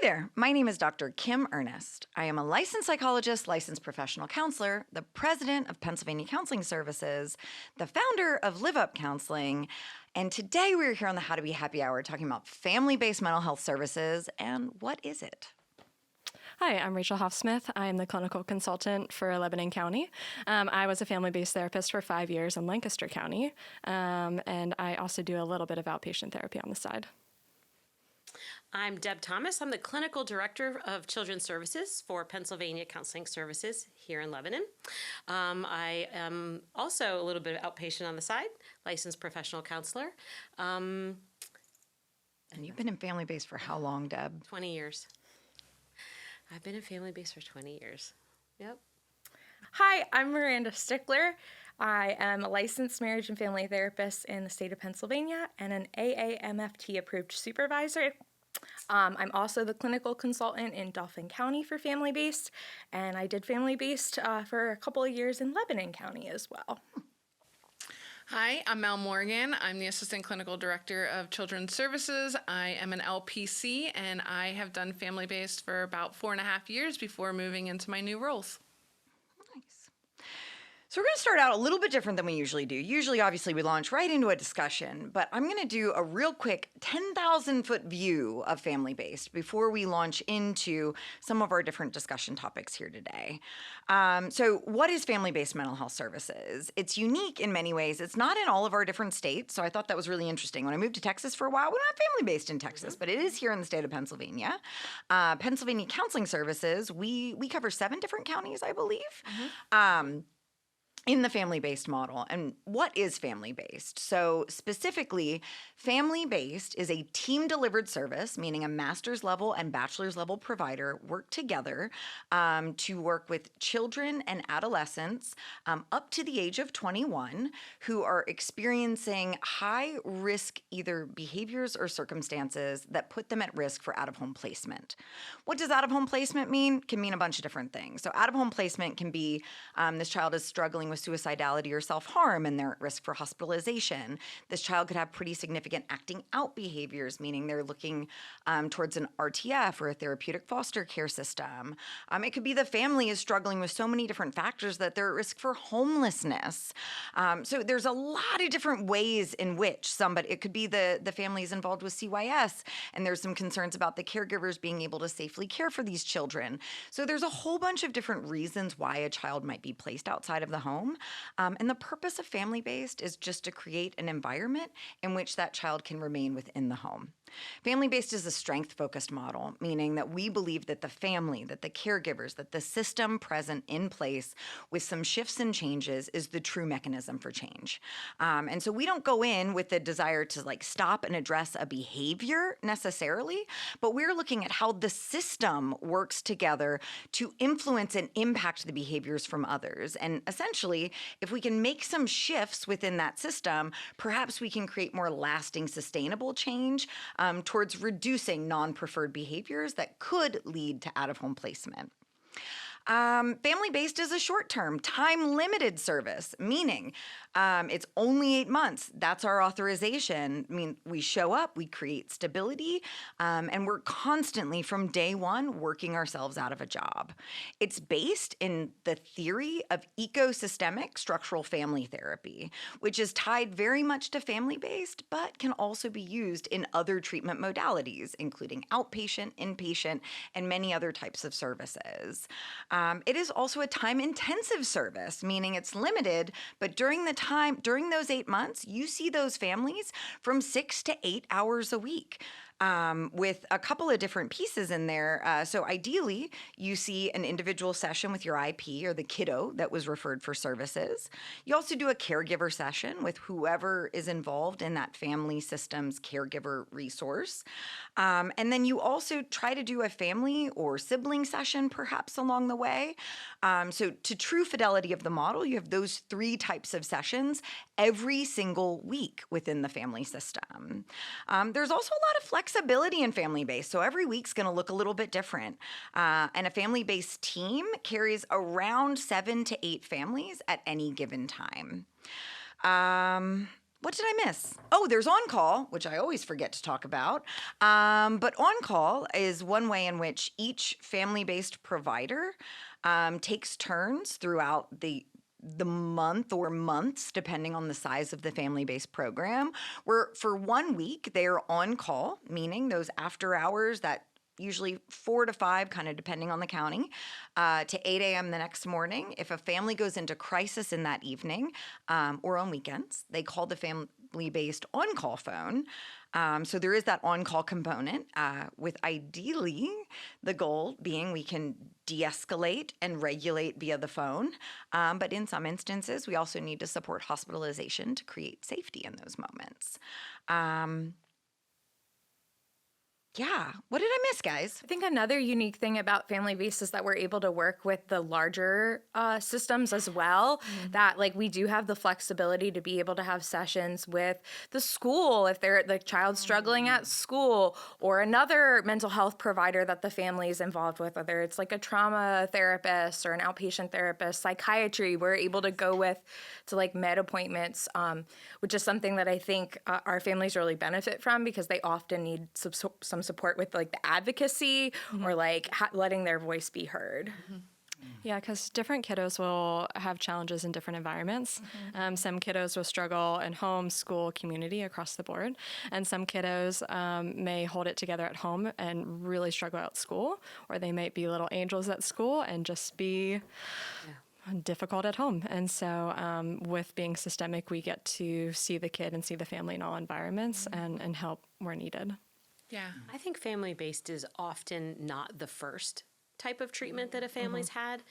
there, my name is Dr. Kim Ernest. I am a licensed psychologist, licensed professional counselor, the president of Pennsylvania Counseling Services, the founder of Live Up Counseling, and today we're here on the How to Be Happy Hour talking about family-based mental health services and what is it? Hi, I'm Rachel Hoffsmith. I am the clinical consultant for Lebanon County. I was a family-based therapist for 5 years in Lancaster County, and I also do a little bit of outpatient therapy on the side. I'm Deb Thomas. I'm the Clinical Director of Children's Services for Pennsylvania Counseling Services here in Lebanon. I am also a little bit of outpatient on the side, licensed professional counselor. And you've been in family-based for how long, Deb? 20 years. I've been in family-based for 20 years. Yep. Hi, I'm Miranda Stickler. I am a licensed marriage and family therapist in the state of Pennsylvania and an AAMFT approved supervisor. I'm also the clinical consultant in Dauphin County for family-based, and I did family-based for a couple of years in Lebanon County as well. Hi, I'm Mel Morgan. I'm the Assistant Clinical Director of Children's Services. I am an LPC, and I have done family-based for about 4.5 years before moving into my new roles. Nice. So we're going to start out a little bit different than we usually do. Usually, obviously, we launch right into a discussion, but I'm going to do a real quick 10,000-foot view of family-based before we launch into some of our different discussion topics here today. So what is family-based mental health services? It's unique in many ways. It's not in all of our different states, so I thought that was really interesting. When I moved to Texas for a while, we're not family-based in Texas, but it is here in the state of Pennsylvania. Pennsylvania Counseling Services, we cover 7 different counties, I believe. In the family-based model. And what is family-based? So specifically, family-based is a team-delivered service, meaning a master's level and bachelor's level provider work together to work with children and adolescents up to the age of 21 who are experiencing high-risk either behaviors or circumstances that put them at risk for out-of-home placement. What does out-of-home placement mean? Can mean a bunch of different things. So out-of-home placement can be this child is struggling with suicidality or self-harm and they're at risk for hospitalization. This child could have pretty significant acting out behaviors, meaning they're looking towards an RTF or a therapeutic foster care system. It could be the family is struggling with so many different factors that they're at risk for homelessness. So there's a lot of different ways in which it could be the family is involved with CYS and there's some concerns about the caregivers being able to safely care for these children. So there's a whole bunch of different reasons why a child might be placed outside of the home. And the purpose of family-based is just to create an environment in which that child can remain within the home. Family-based is a strength-focused model, meaning that we believe that the family, that the caregivers, that the system present in place with some shifts and changes is the true mechanism for change. And so we don't go in with the desire to stop and address a behavior necessarily, but we're looking at how the system works together to influence and impact the behaviors from others. And essentially, if we can make some shifts within that system, perhaps we can create more lasting, sustainable change towards reducing non-preferred behaviors that could lead to out-of-home placement. Family-based is a short-term, time-limited service, meaning it's only 8 months. That's our authorization. I mean, we show up, we create stability, and we're constantly, from day one, working ourselves out of a job. It's based in the theory of ecosystemic structural family therapy, which is tied very much to family-based, but can also be used in other treatment modalities, including outpatient, inpatient, and many other types of services. It is also a time-intensive service, meaning it's limited, but during those 8 months, you see those families from 6 to 8 hours a week. With a couple of different pieces in there. So ideally, you see an individual session with your IP or the kiddo that was referred for services. You also do a caregiver session with whoever is involved in that family system's caregiver resource. And then you also try to do a family or sibling session perhaps along the way. So to true fidelity of the model, you have those 3 types of sessions every single week within the family system. There's also a lot of flexibility in family-based, so every week's going to look a little bit different. And a family-based team carries around 7 to 8 families at any given time. What did I miss? Oh, there's on-call, which I always forget to talk about. But on-call is one way in which each family-based provider takes turns throughout the month or months, depending on the size of the family-based program, where for 1 week they're on call, meaning those after hours that usually 4 to 5, kind of depending on the county, to 8 a.m. the next morning. If a family goes into crisis in that evening or on weekends, they call the family-based on-call phone. So there is that on-call component, with ideally the goal being we can de-escalate and regulate via the phone. But in some instances, we also need to support hospitalization to create safety in those moments. Yeah. What did I miss, guys? I think another unique thing about family-based is that we're able to work with the larger systems as well. That like we do have the flexibility to be able to have sessions with the school if they're the child's struggling at school, or another mental health provider that the family is involved with, whether it's like a trauma therapist or an outpatient therapist, psychiatry. We're able to go with to like med appointments, which is something that I think our families really benefit from because they often need some support with like the advocacy or like letting their voice be heard. Yeah, because different kiddos will have challenges in different environments. Some kiddos will struggle in home, school, community across the board. And some kiddos may hold it together at home and really struggle at school, or they might be little angels at school and just be difficult at home. And so with being systemic, we get to see the kid and see the family in all environments and help where needed. Yeah. I think family-based is often not the first type of treatment that a family's had.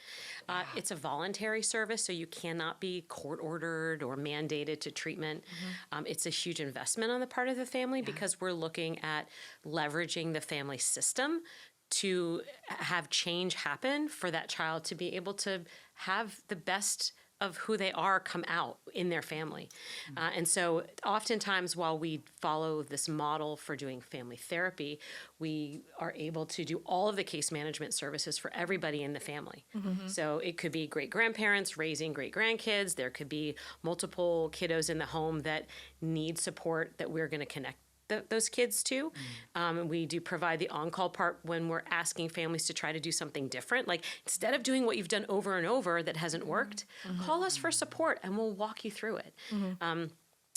It's a voluntary service, so you cannot be court-ordered or mandated to treatment. It's a huge investment on the part of the family because we're looking at leveraging the family system to have change happen for that child to be able to have the best of who they are come out in their family. And so oftentimes while we follow this model for doing family therapy, we are able to do all of the case management services for everybody in the family. So it could be great-grandparents raising great-grandkids. There could be multiple kiddos in the home that need support that we're gonna connect those kids too. We do provide the on-call part when we're asking families to try to do something different. Like instead of doing what you've done over and over that hasn't worked, call us for support and we'll walk you through it.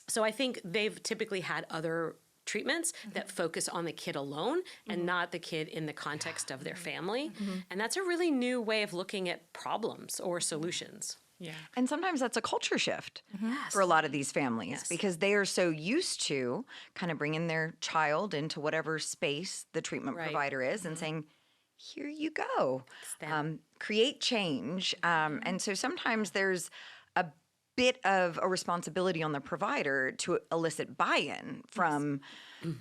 So I think they've typically had other treatments that focus on the kid alone and not the kid in the context of their family. And that's a really new way of looking at problems or solutions. Yeah. And sometimes that's a culture shift for a lot of these families because they are so used to kind of bringing their child into whatever space the treatment provider is and saying, here you go, create change. And so sometimes there's a bit of a responsibility on the provider to elicit buy-in from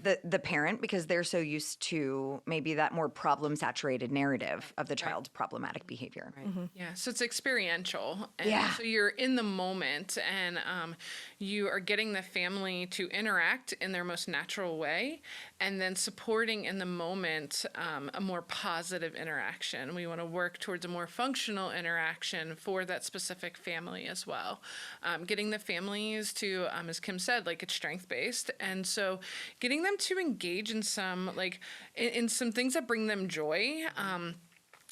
the parent because they're so used to maybe that more problem-saturated narrative of the child's problematic behavior. Yeah, so it's experiential. And so you're in the moment and you are getting the family to interact in their most natural way and then supporting in the moment a more positive interaction. We want to work towards a more functional interaction for that specific family as well. Getting the families to, as Kim said, like it's strength-based. And so getting them to engage in some, like, in some things that bring them joy.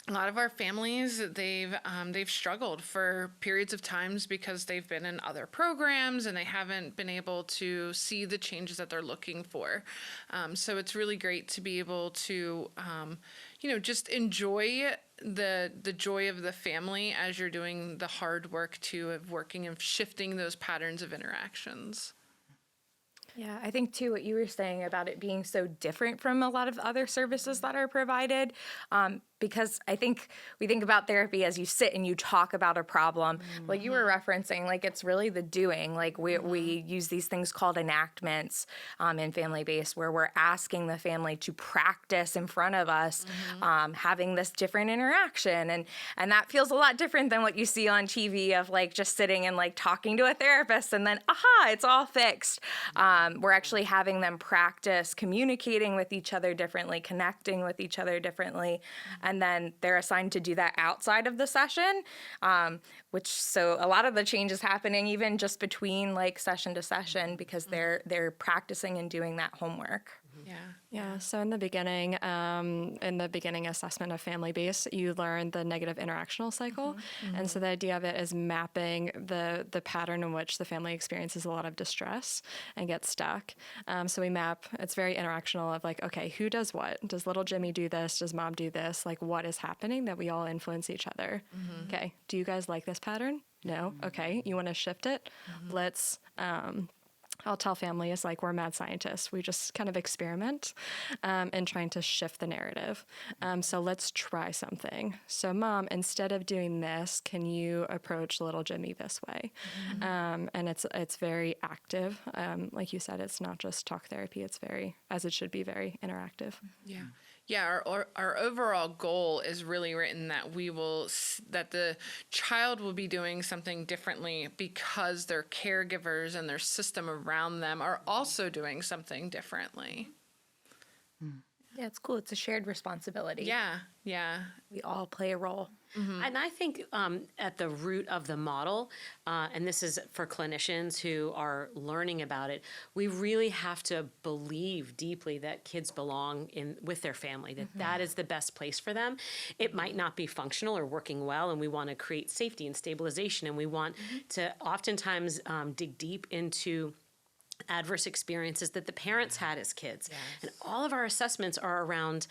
A lot of our families, they've struggled for periods of times because they've been in other programs and they haven't been able to see the changes that they're looking for. So it's really great to be able to, just enjoy the joy of the family as you're doing the hard work too of working and shifting those patterns of interactions. Yeah, I think too what you were saying about it being so different from a lot of other services that are provided, because I think we think about therapy as you sit and you talk about a problem. Like you were referencing, like it's really the doing. Like we use these things called enactments in family-based where we're asking the family to practice in front of us having this different interaction. And that feels a lot different than what you see on TV of like just sitting and like talking to a therapist and then, aha, it's all fixed. We're actually having them practice communicating with each other differently, connecting with each other differently. and then they're assigned to do that outside of the session, so a lot of the change is happening even just between like session to session because they're practicing and doing that homework. Yeah. Yeah, so in the beginning assessment of family base, you learn the negative interactional cycle. And so the idea of it is mapping the pattern in which the family experiences a lot of distress and gets stuck. So we map, it's very interactional of like, okay, who does what? Does little Jimmy do this? Does mom do this? Like, what is happening that we all influence each other? Okay, do you guys like this pattern? No? Okay, you want to shift it? Let's... I'll tell families like we're mad scientists. We just kind of experiment in trying to shift the narrative. So let's try something. So mom, instead of doing this, can you approach little Jimmy this way? And it's very active. Like you said, it's not just talk therapy. It's very, as it should be, very interactive. Yeah. Yeah, our overall goal is really written that that the child will be doing something differently because their caregivers and their system around them are also doing something differently. Yeah, it's cool. It's a shared responsibility. Yeah, yeah. We all play a role. And I think at the root of the model, and this is for clinicians who are learning about it, we really have to believe deeply that kids belong with their family, that is the best place for them. It might not be functional or working well, and we want to create safety and stabilization, and we want to oftentimes dig deep into adverse experiences that the parents had as kids. And all of our assessments are around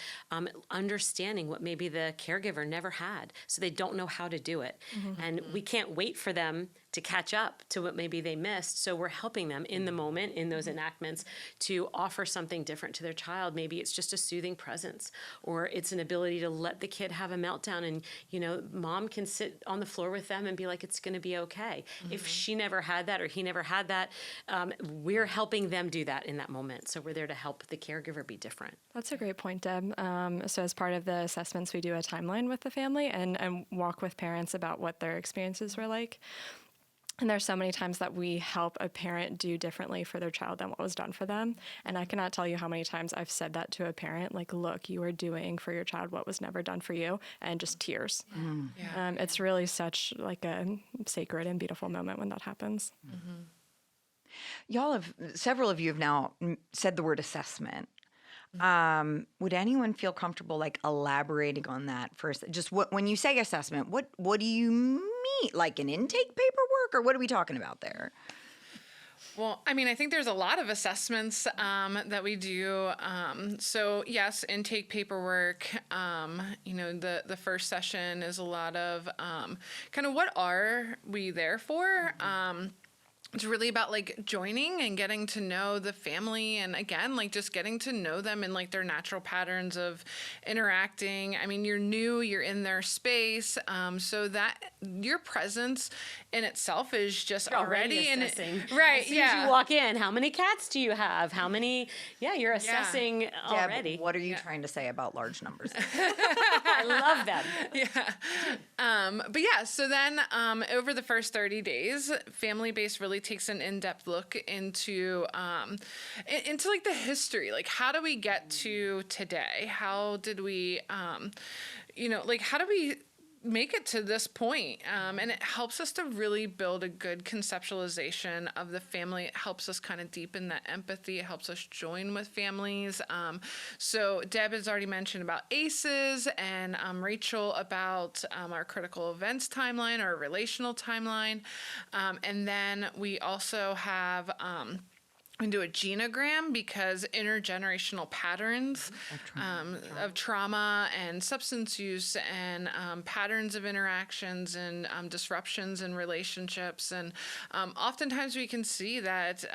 understanding what maybe the caregiver never had, so they don't know how to do it. And we can't wait for them to catch up to what maybe they missed, so we're helping them in the moment, in those enactments, to offer something different to their child. Maybe it's just a soothing presence, or it's an ability to let the kid have a meltdown, and mom can sit on the floor with them and be like, it's going to be okay. If she never had that or he never had that, we're helping them do that in that moment. So we're there to help the caregiver be different. That's a great point, Deb. So as part of the assessments, we do a timeline with the family and walk with parents about what their experiences were like. And there's so many times that we help a parent do differently for their child than what was done for them. And I cannot tell you how many times I've said that to a parent, like, look, you are doing for your child what was never done for you, and just tears. It's really such like a sacred and beautiful moment when that happens. Several of you have now said the word assessment. Would anyone feel comfortable like elaborating on that first? Just when you say assessment, what do you mean? Like an intake paperwork, or what are we talking about there? Well, I mean, I think there's a lot of assessments that we do. So yes, intake paperwork. The first session is a lot of kind of what are we there for? It's really about like joining and getting to know the family, and again, like just getting to know them and like their natural patterns of interacting. I mean, you're new, you're in their space, so that your presence in itself is just already in it. Right. As soon as you walk in, how many cats do you have? How many? Yeah, you're assessing already. Deb, what are you trying to say about large numbers? I love them. But yeah, so then over the first 30 days, Family Base really takes an in-depth look into like the history. Like, how do we get to today? How did we, how do we make it to this point? And it helps us to really build a good conceptualization of the family. It helps us kind of deepen that empathy. It helps us join with families. So Deb has already mentioned about ACEs, and Rachel about our critical events timeline, our relational timeline. And then we also have we do a genogram, because intergenerational patterns of trauma and substance use and patterns of interactions and disruptions in relationships. And oftentimes we can see that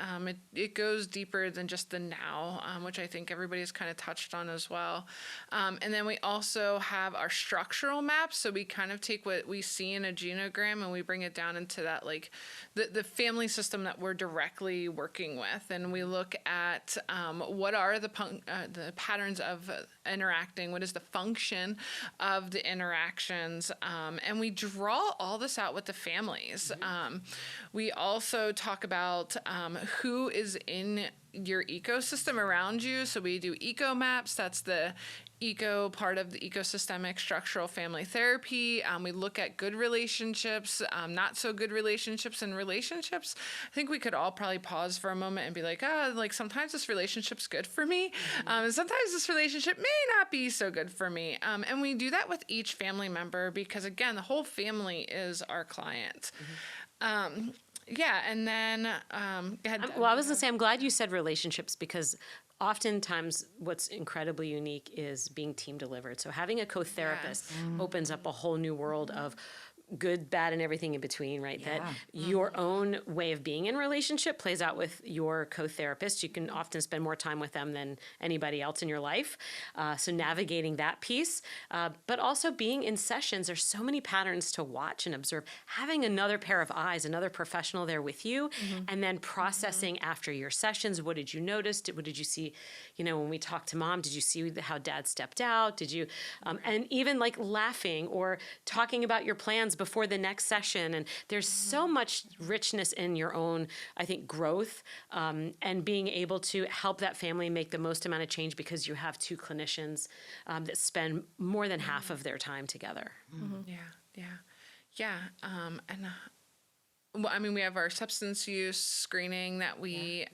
it goes deeper than just the now, which I think everybody's kind of touched on as well. And then we also have our structural maps. So we kind of take what we see in a genogram and we bring it down into that, like the family system that we're directly working with. And we look at what are the patterns of interacting, what is the function of the interactions, and we draw all this out with the families. We also talk about who is in your ecosystem around you. So we do eco maps. That's the eco part of the ecosystemic structural family therapy. We look at good relationships, not so good relationships, and relationships. I think we could all probably pause for a moment and be like, like sometimes this relationship's good for me. And sometimes this relationship may not be so good for me. And we do that with each family member because, again, the whole family is our client. Yeah, and then go ahead. Well, I was going to say, I'm glad you said relationships because oftentimes what's incredibly unique is being team delivered. So having a co-therapist opens up a whole new world of good, bad, and everything in between, right? Yeah. That your own way of being in relationship plays out with your co-therapist. You can often spend more time with them than anybody else in your life. So navigating that piece, but also being in sessions, there's so many patterns to watch and observe. Having another pair of eyes, another professional there with you, and then processing after your sessions. What did you notice? What did you see? When we talked to mom, did you see how dad stepped out? Did you, and even like laughing or talking about your plans before the next session. And there's so much richness in your own, I think, growth, and being able to help that family make the most amount of change because you have two clinicians that spend more than half of their time together. Yeah. And well, I mean, we have our substance use screening that we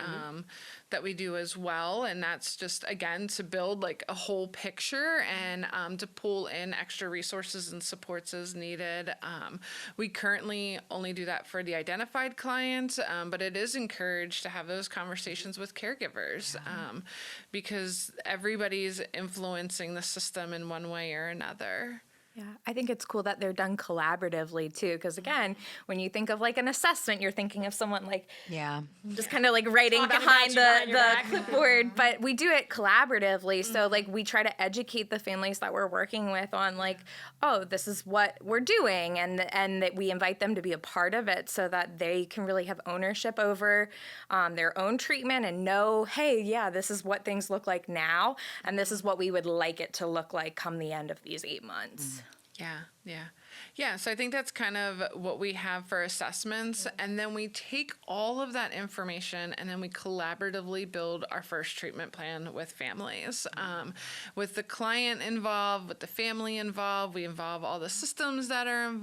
do as well, and that's just again to build like a whole picture and to pull in extra resources and supports as needed. We currently only do that for the identified clients, but it is encouraged to have those conversations with caregivers because everybody's influencing the system in one way or another. Yeah, I think it's cool that they're done collaboratively too, because again, when you think of like an assessment, you're thinking of someone like just kind of like writing Talking behind about you behind your the back. clipboard, but we do it collaboratively. So like we try to educate the families that we're working with on like, oh, this is what we're doing, and that we invite them to be a part of it so that they can really have ownership over their own treatment and know, hey, yeah, this is what things look like now, and this is what we would like it to look like come the end of these 8 months. Yeah, so I think that's kind of what we have for assessments. And then we take all of that information and then we collaboratively build our first treatment plan with families. With the client involved, with the family involved, we involve all the systems that are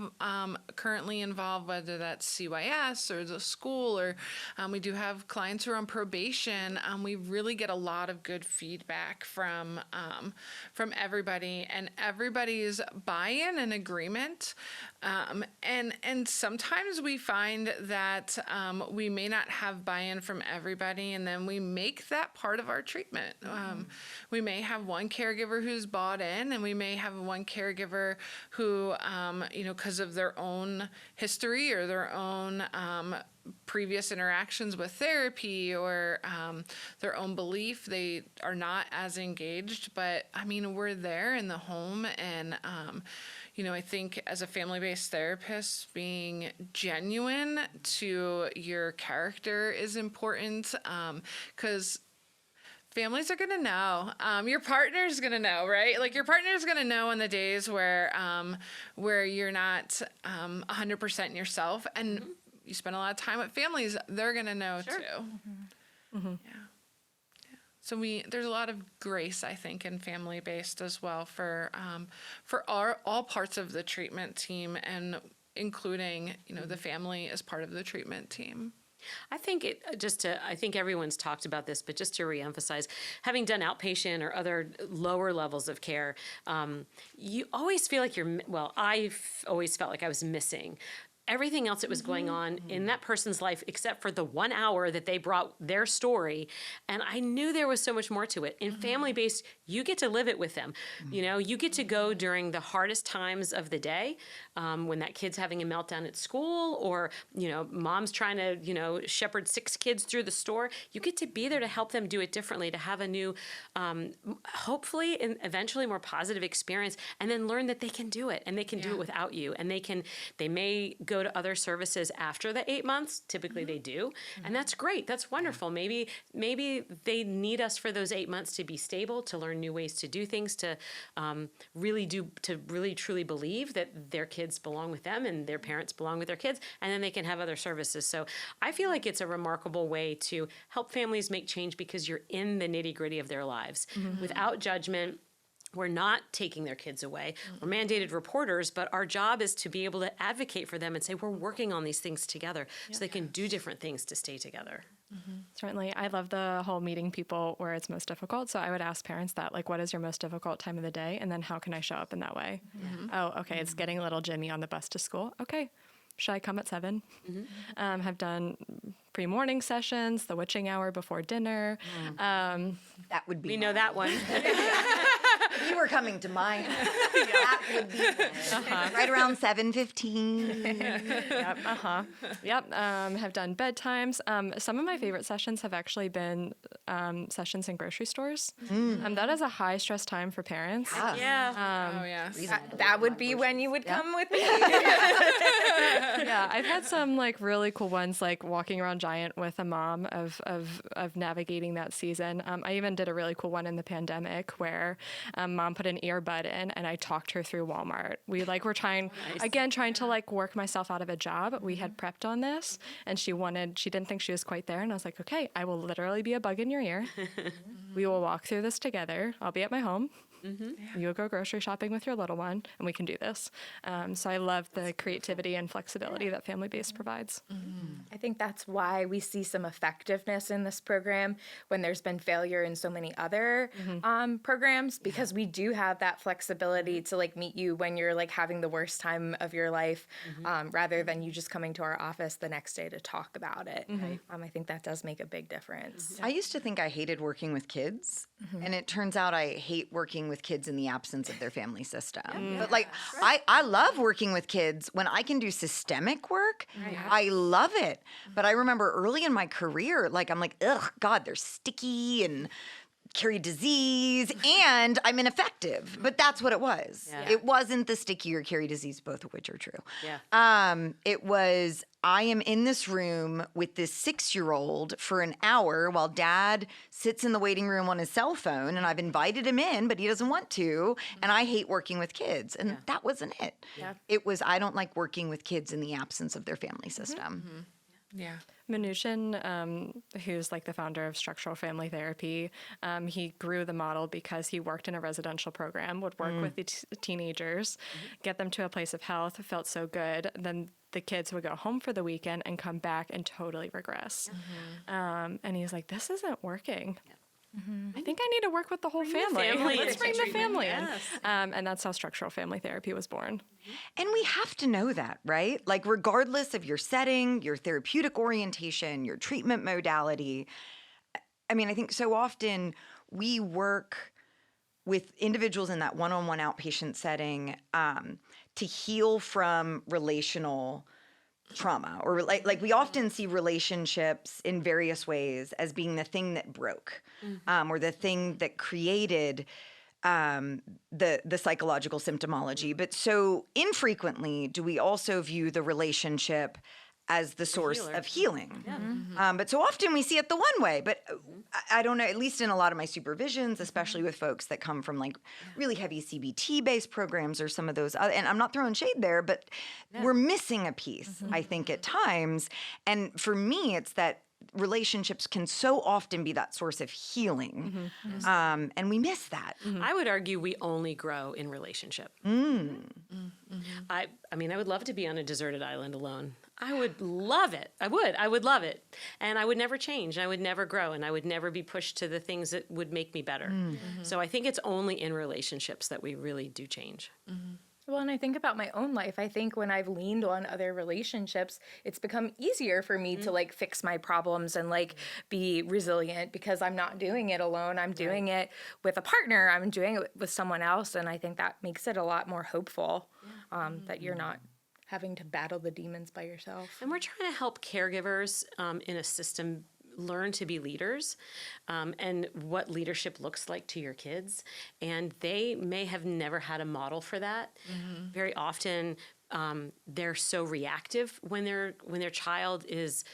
currently involved, whether that's CYS or the school, or we do have clients who are on probation. We really get a lot of good feedback from everybody, and everybody's buy-in and agreement. And sometimes we find that we may not have buy-in from everybody, and then we make that part of our treatment. We may have one caregiver who's bought in, and we may have one caregiver who, because of their own history or their own previous interactions with therapy or their own belief, they are not as engaged. But I mean, we're there in the home, and I think as a family-based therapist, being genuine to your character is important, because families are going to know. Your partner's going to know, right? Like your partner's going to know on the days where you're not 100% yourself, and you spend a lot of time with families, they're going to know too. So there's a lot of grace, I think, in family-based as well for all parts of the treatment team, and including the family as part of the treatment team. I think I think everyone's talked about this, but just to reemphasize, having done outpatient or other lower levels of care, you always feel like I've always felt like I was missing everything else that was going on in that person's life except for the 1 hour that they brought their story. And I knew there was so much more to it. In family-based, you get to live it with them. You get to go during the hardest times of the day, when that kid's having a meltdown at school, or, mom's trying to, shepherd 6 kids through the store. You get to be there to help them do it differently, to have a new, hopefully and eventually more positive experience, and then learn that they can do it, and they can do it without you. And they may go go to other services after the 8 months? Typically they do. And that's great. That's wonderful. Maybe they need us for those 8 months to be stable, to learn new ways to do things, to really truly believe that their kids belong with them and their parents belong with their kids, and then they can have other services. So I feel like it's a remarkable way to help families make change because you're in the nitty-gritty of their lives without judgment. We're not taking their kids away. We're mandated reporters, but our job is to be able to advocate for them and say we're working on these things together so they can do different things to stay together. Certainly. I love the whole meeting people where it's most difficult. So I would ask parents that, like, what is your most difficult time of the day? And then how can I show up in that way? Oh, okay. It's getting little Jimmy on the bus to school. Okay. Should I come at 7? Have done pre-morning sessions, the witching hour before dinner. That would be We know that one. If you were coming to mine, that would be right around 7:15. Yep. Have done bedtimes. Some of my favorite sessions have actually been sessions in grocery stores. That is a high stress time for parents. Yeah. Oh, yes. That would be when you would come with me. Yeah, I've had some like really cool ones, like walking around Giant with a mom of navigating that season. I even did a really cool one in the pandemic where mom put an earbud in and I talked her through Walmart. We were trying to like work myself out of a job. We had prepped on this and she didn't think she was quite there. And I was like, okay, I will literally be a bug in your ear. We will walk through this together. I'll be at my home. You'll go grocery shopping with your little one, and we can do this. So I love the creativity and flexibility that family-based provides. I think that's why we see some effectiveness in this program when there's been failure in so many other programs, because we do have that flexibility to like meet you when you're like having the worst time of your life, rather than you just coming to our office the next day to talk about it. I think that does make a big difference. I used to think I hated working with kids, and it turns out I hate working with kids in the absence of their family system. But like, I love working with kids when I can do systemic work. I love it. But I remember early in my career, like I'm like, ugh, God, they're sticky and carry disease and I'm ineffective. But that's what it was. Yeah. It wasn't the sticky or carry disease, both of which are true. Yeah. It was, I am in this room with this 6-year-old for an hour while dad sits in the waiting room on his cell phone and I've invited him in, but he doesn't want to. And I hate working with kids. And that wasn't it. Yeah. It was, I don't like working with kids in the absence of their family system. Yeah. Manushan, who's like the founder of structural family therapy, he grew the model because he worked in a residential program, would work with the teenagers, get them to a place of health, felt so good. Then the kids would go home for the weekend and come back and totally regress. And he's like, this isn't working. I think I need to work with the whole family. Let's bring the family in. And that's how structural family therapy was born. And we have to know that, right? Like, regardless of your setting, your therapeutic orientation, your treatment modality. I mean, I think so often we work with individuals in that one-on-one outpatient setting to heal from relational trauma, or like we often see relationships in various ways as being the thing that broke, or the thing that created the psychological symptomology. But so infrequently do we also view the relationship as the source of healing. But so often we see it the one way. But I don't know, at least in a lot of my supervisions, especially with folks that come from like really heavy CBT-based programs or some of those other, and I'm not throwing shade there, but we're missing a piece, I think, at times. And for me, it's that relationships can so often be that source of healing. And we miss that. I would argue we only grow in relationship. I mean, I would love to be on a deserted island alone. I would love it. I would love it. And I would never change. I would never grow. And I would never be pushed to the things that would make me better. So I think it's only in relationships that we really do change. Well, and I think about my own life. I think when I've leaned on other relationships, it's become easier for me to like fix my problems and like be resilient, because I'm not doing it alone. I'm doing it with a partner. I'm doing it with someone else. And I think that makes it a lot more hopeful, that you're not having to battle the demons by yourself. And we're trying to help caregivers in a system learn to be leaders, and what leadership looks like to your kids. And they may have never had a model for that. Very often, they're so reactive when their child is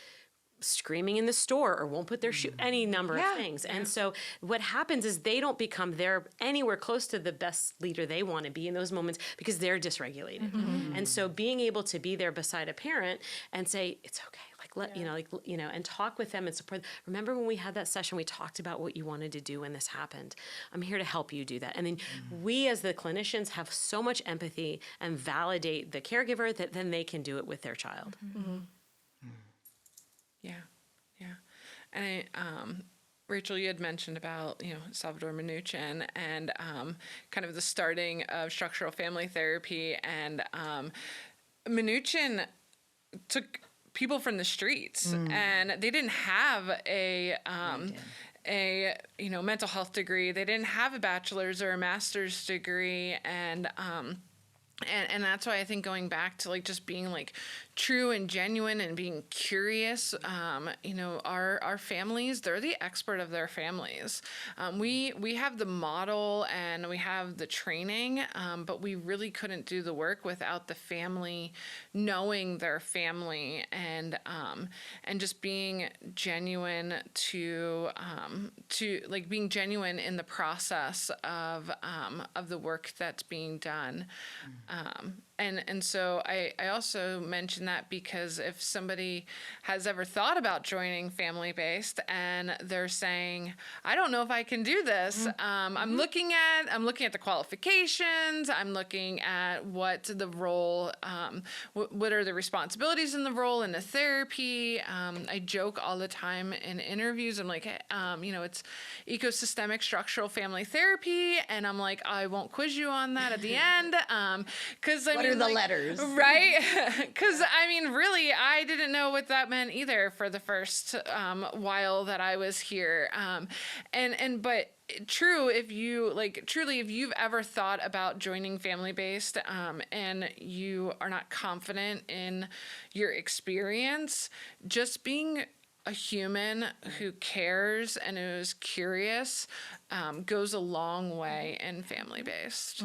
screaming in the store or won't put their shoe, any number of things. And so what happens is they don't become anywhere close to the best leader they want to be in those moments because they're dysregulated. And so being able to be there beside a parent and say, it's okay. And talk with them and support. Remember when we had that session, we talked about what you wanted to do when this happened. I'm here to help you do that. And then we as the clinicians have so much empathy and validate the caregiver that then they can do it with their child. Yeah. And Rachel, you had mentioned about, Salvador Minuchin and kind of the starting of structural family therapy. And Minuchin took people from the streets and they didn't have a mental health degree. They didn't have a bachelor's or a master's degree. And that's why I think going back to just being true and genuine and being curious, our families, they're the expert of their families. We have the model and we have the training, but we really couldn't do the work without the family knowing their family and just being genuine to being genuine in the process of the work that's being done. And so I also mention that because if somebody has ever thought about joining family-based and they're saying, I don't know if I can do this, I'm looking at the qualifications, I'm looking at what the role, what are the responsibilities in the role in the therapy. I joke all the time in interviews, I'm like, it's ecosystemic structural family therapy, and I'm like, I won't quiz you on that at the end, because What are the letters? Right? Because, really, I didn't know what that meant either for the first while that I was here. But true, if you've ever thought about joining family-based and you are not confident in your experience, just being a human who cares and who's curious goes a long way in family-based.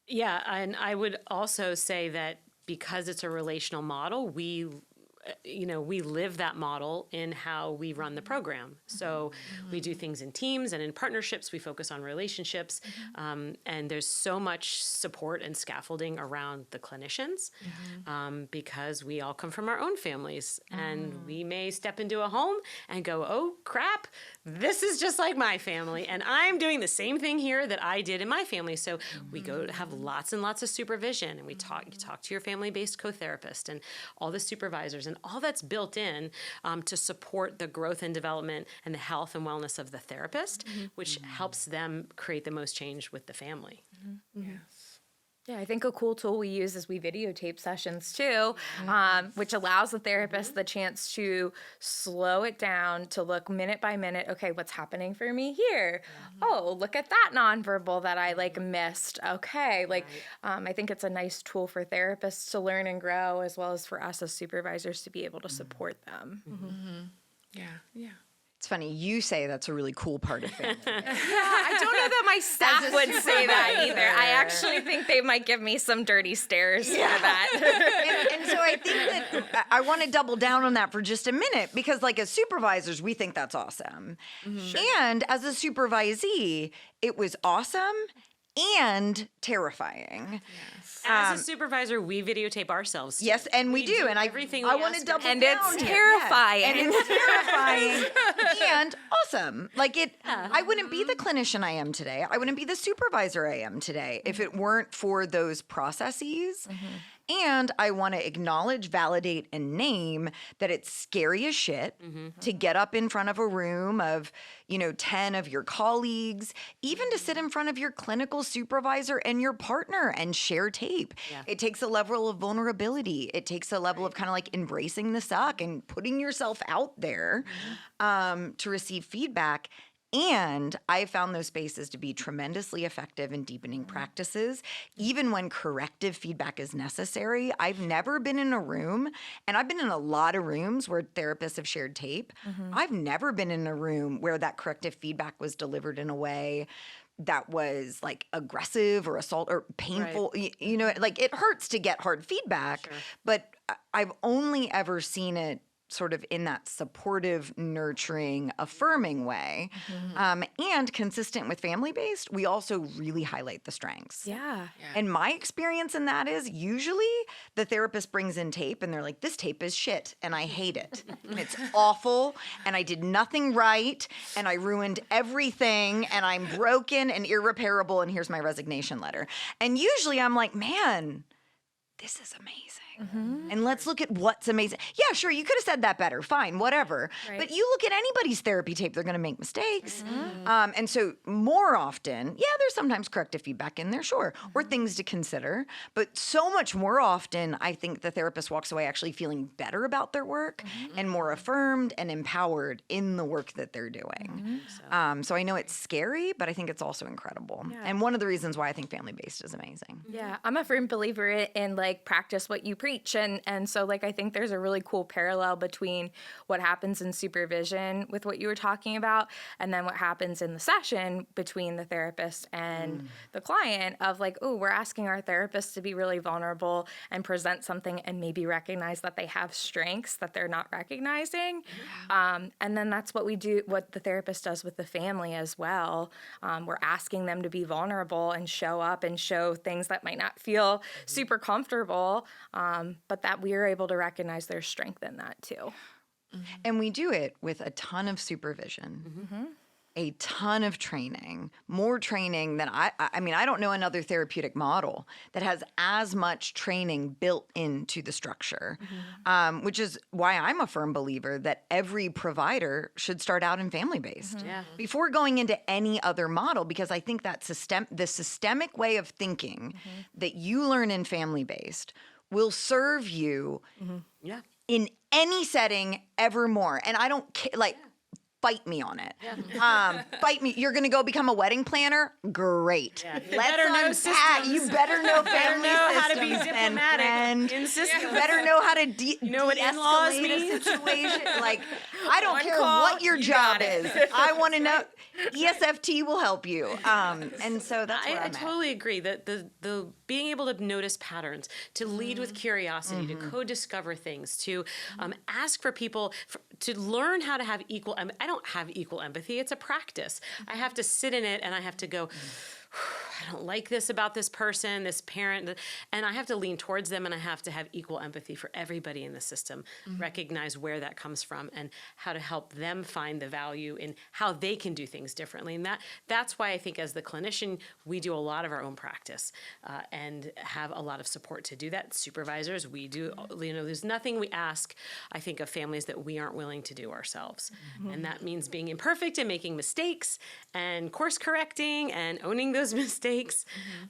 Yeah, and I would also say that because it's a relational model, we live that model in how we run the program. So we do things in teams and in partnerships. We focus on relationships. And there's so much support and scaffolding around the clinicians because we all come from our own families. And we may step into a home and go, oh, crap, this is just like my family. And I'm doing the same thing here that I did in my family. So we go to have lots and lots of supervision. And you talk to your family-based co-therapist and all the supervisors and all that's built in to support the growth and development and the health and wellness of the therapist, which helps them create the most change with the family. Yes. Yeah, I think a cool tool we use is we videotape sessions too, which allows the therapist the chance to slow it down to look minute by minute. Okay, what's happening for me here? Oh, look at that nonverbal that I missed. Okay, I think it's a nice tool for therapists to learn and grow, as well as for us as supervisors to be able to support them. Yeah. It's funny, you say that's a really cool part of family. Yeah, I don't know that my staff would say that either. I actually think they might give me some dirty stares for that. and so I think that I want to double down on that for just a minute because as supervisors, we think that's awesome. And as a supervisee, it was awesome and terrifying. As a supervisor, we videotape ourselves. Too. Yes, and we do. And everything I we want to ask double And down it's here. terrifying. Yes. And it's terrifying and awesome. I wouldn't be the clinician I am today. I wouldn't be the supervisor I am today if it weren't for those processes. And I want to acknowledge, validate, and name that it's scary as shit to get up in front of a room of, 10 of your colleagues, even to sit in front of your clinical supervisor and your partner and share tape. Yeah. It takes a level of vulnerability. It takes a level of kind of embracing the suck and putting yourself out there to receive feedback. And I found those spaces to be tremendously effective in deepening practices, even when corrective feedback is necessary. I've never been in a room, and I've been in a lot of rooms where therapists have shared tape. I've never been in a room where that corrective feedback was delivered in a way that was like aggressive or assault or painful. You know, like it hurts to get hard feedback, but I've only ever seen it sort of in that supportive, nurturing, affirming way. And consistent with family-based, we also really highlight the strengths. Yeah. And my experience in that is usually the therapist brings in tape and they're like, this tape is shit and I hate it. And it's awful and I did nothing right and I ruined everything and I'm broken and irreparable and here's my resignation letter. And usually I'm like, man, this is amazing. And let's look at what's amazing. Yeah, sure, you could have said that better. Fine, whatever. Right. But you look at anybody's therapy tape, they're going to make mistakes. And so more often, yeah, there's sometimes corrective feedback in there, sure, or things to consider. But so much more often, I think the therapist walks away actually feeling better about their work and more affirmed and empowered in the work that they're doing. So I know it's scary, but I think it's also incredible. And one of the reasons why I think family-based is amazing. Yeah, I'm a firm believer in like practice what you preach, and so like I think there's a really cool parallel between what happens in supervision with what you were talking about, and then what happens in the session between the therapist and the client of like, oh, we're asking our therapist to be really vulnerable and present something and maybe recognize that they have strengths that they're not recognizing, and then that's what we do, what the therapist does with the family as well. We're asking them to be vulnerable and show up and show things that might not feel super comfortable, but that we are able to recognize their strength in that too. And we do it with a ton of supervision, a ton of training, more training than I mean, I don't know another therapeutic model that has as much training built into the structure, which is why I'm a firm believer that every provider should start out in family-based before going into any other model, because I think that the systemic way of thinking that you learn in family-based will serve you in any setting ever more. And I don't care, like, fight me on it. Fight me. You're going to go become a wedding planner? Great. You better know systems. You better know family how to be systems, diplomatic and in systems. you better know how to know what in-laws de-escalate mean? a situation. Like, I don't One care call, what your you job got it. is. I want to know. ESFT will help you. And so that's where I I'm at. totally agree that the being able to notice patterns, to lead with curiosity, to co-discover things, to ask for people to learn how to have equal. I don't have equal empathy. It's a practice. I have to sit in it and I have to go, I don't like this about this person, this parent, and I have to lean towards them, and I have to have equal empathy for everybody in the system, recognize where that comes from and how to help them find the value in how they can do things differently. And that's why I think as the clinician, we do a lot of our own practice and have a lot of support to do that. Supervisors, we do, there's nothing we ask, I think, of families that we aren't willing to do ourselves. And that means being imperfect and making mistakes and course correcting and owning those mistakes.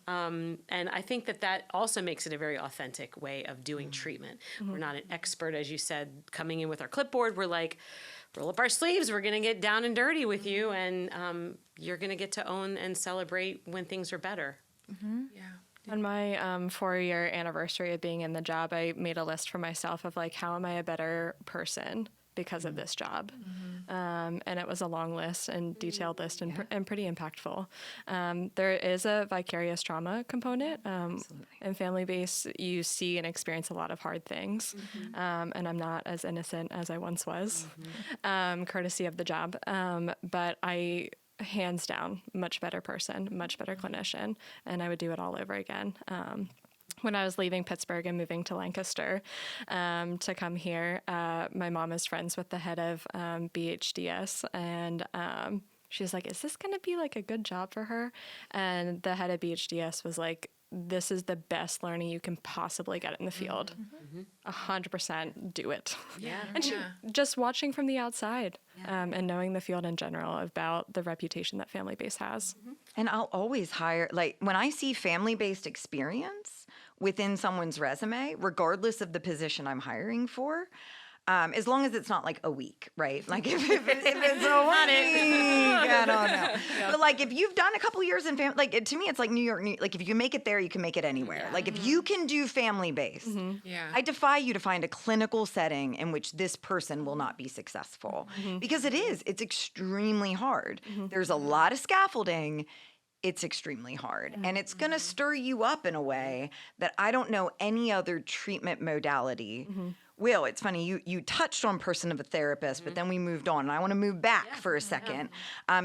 And I think that also makes it a very authentic way of doing treatment. We're not an expert, as you said, coming in with our clipboard. We're like, roll up our sleeves. We're going to get down and dirty with you. And you're going to get to own and celebrate when things are better. On my 4-year anniversary of being in the job, I made a list for myself of like, how am I a better person because of this job? And it was a long list and detailed list and pretty impactful. There is a vicarious trauma component. In family-based, you see and experience a lot of hard things. And I'm not as innocent as I once was, courtesy of the job. But I, hands down, much better person, much better clinician, and I would do it all over again. When I was leaving Pittsburgh and moving to Lancaster to come here, my mom is friends with the head of BHDS, and she was like, is this going to be like a good job for her? And the head of BHDS was like, this is the best learning you can possibly get in the field. 100% do it. And just watching from the outside and knowing the field in general about the reputation that family-based has. And I'll always hire, like, when I see family-based experience within someone's resume, regardless of the position I'm hiring for, as long as it's not like a week, right? Like if it's a week, I don't know. But like if you've done a couple years in family, like to me, it's like New York. Like if you can make it there, you can make it anywhere. Like if you can do family-based, I defy you to find a clinical setting in which this person will not be successful, because it's extremely hard. There's a lot of scaffolding. it's extremely hard. And it's going to stir you up in a way that I don't know any other treatment modality will. It's funny, you touched on person of a therapist, but then we moved on. And I want to move back for a second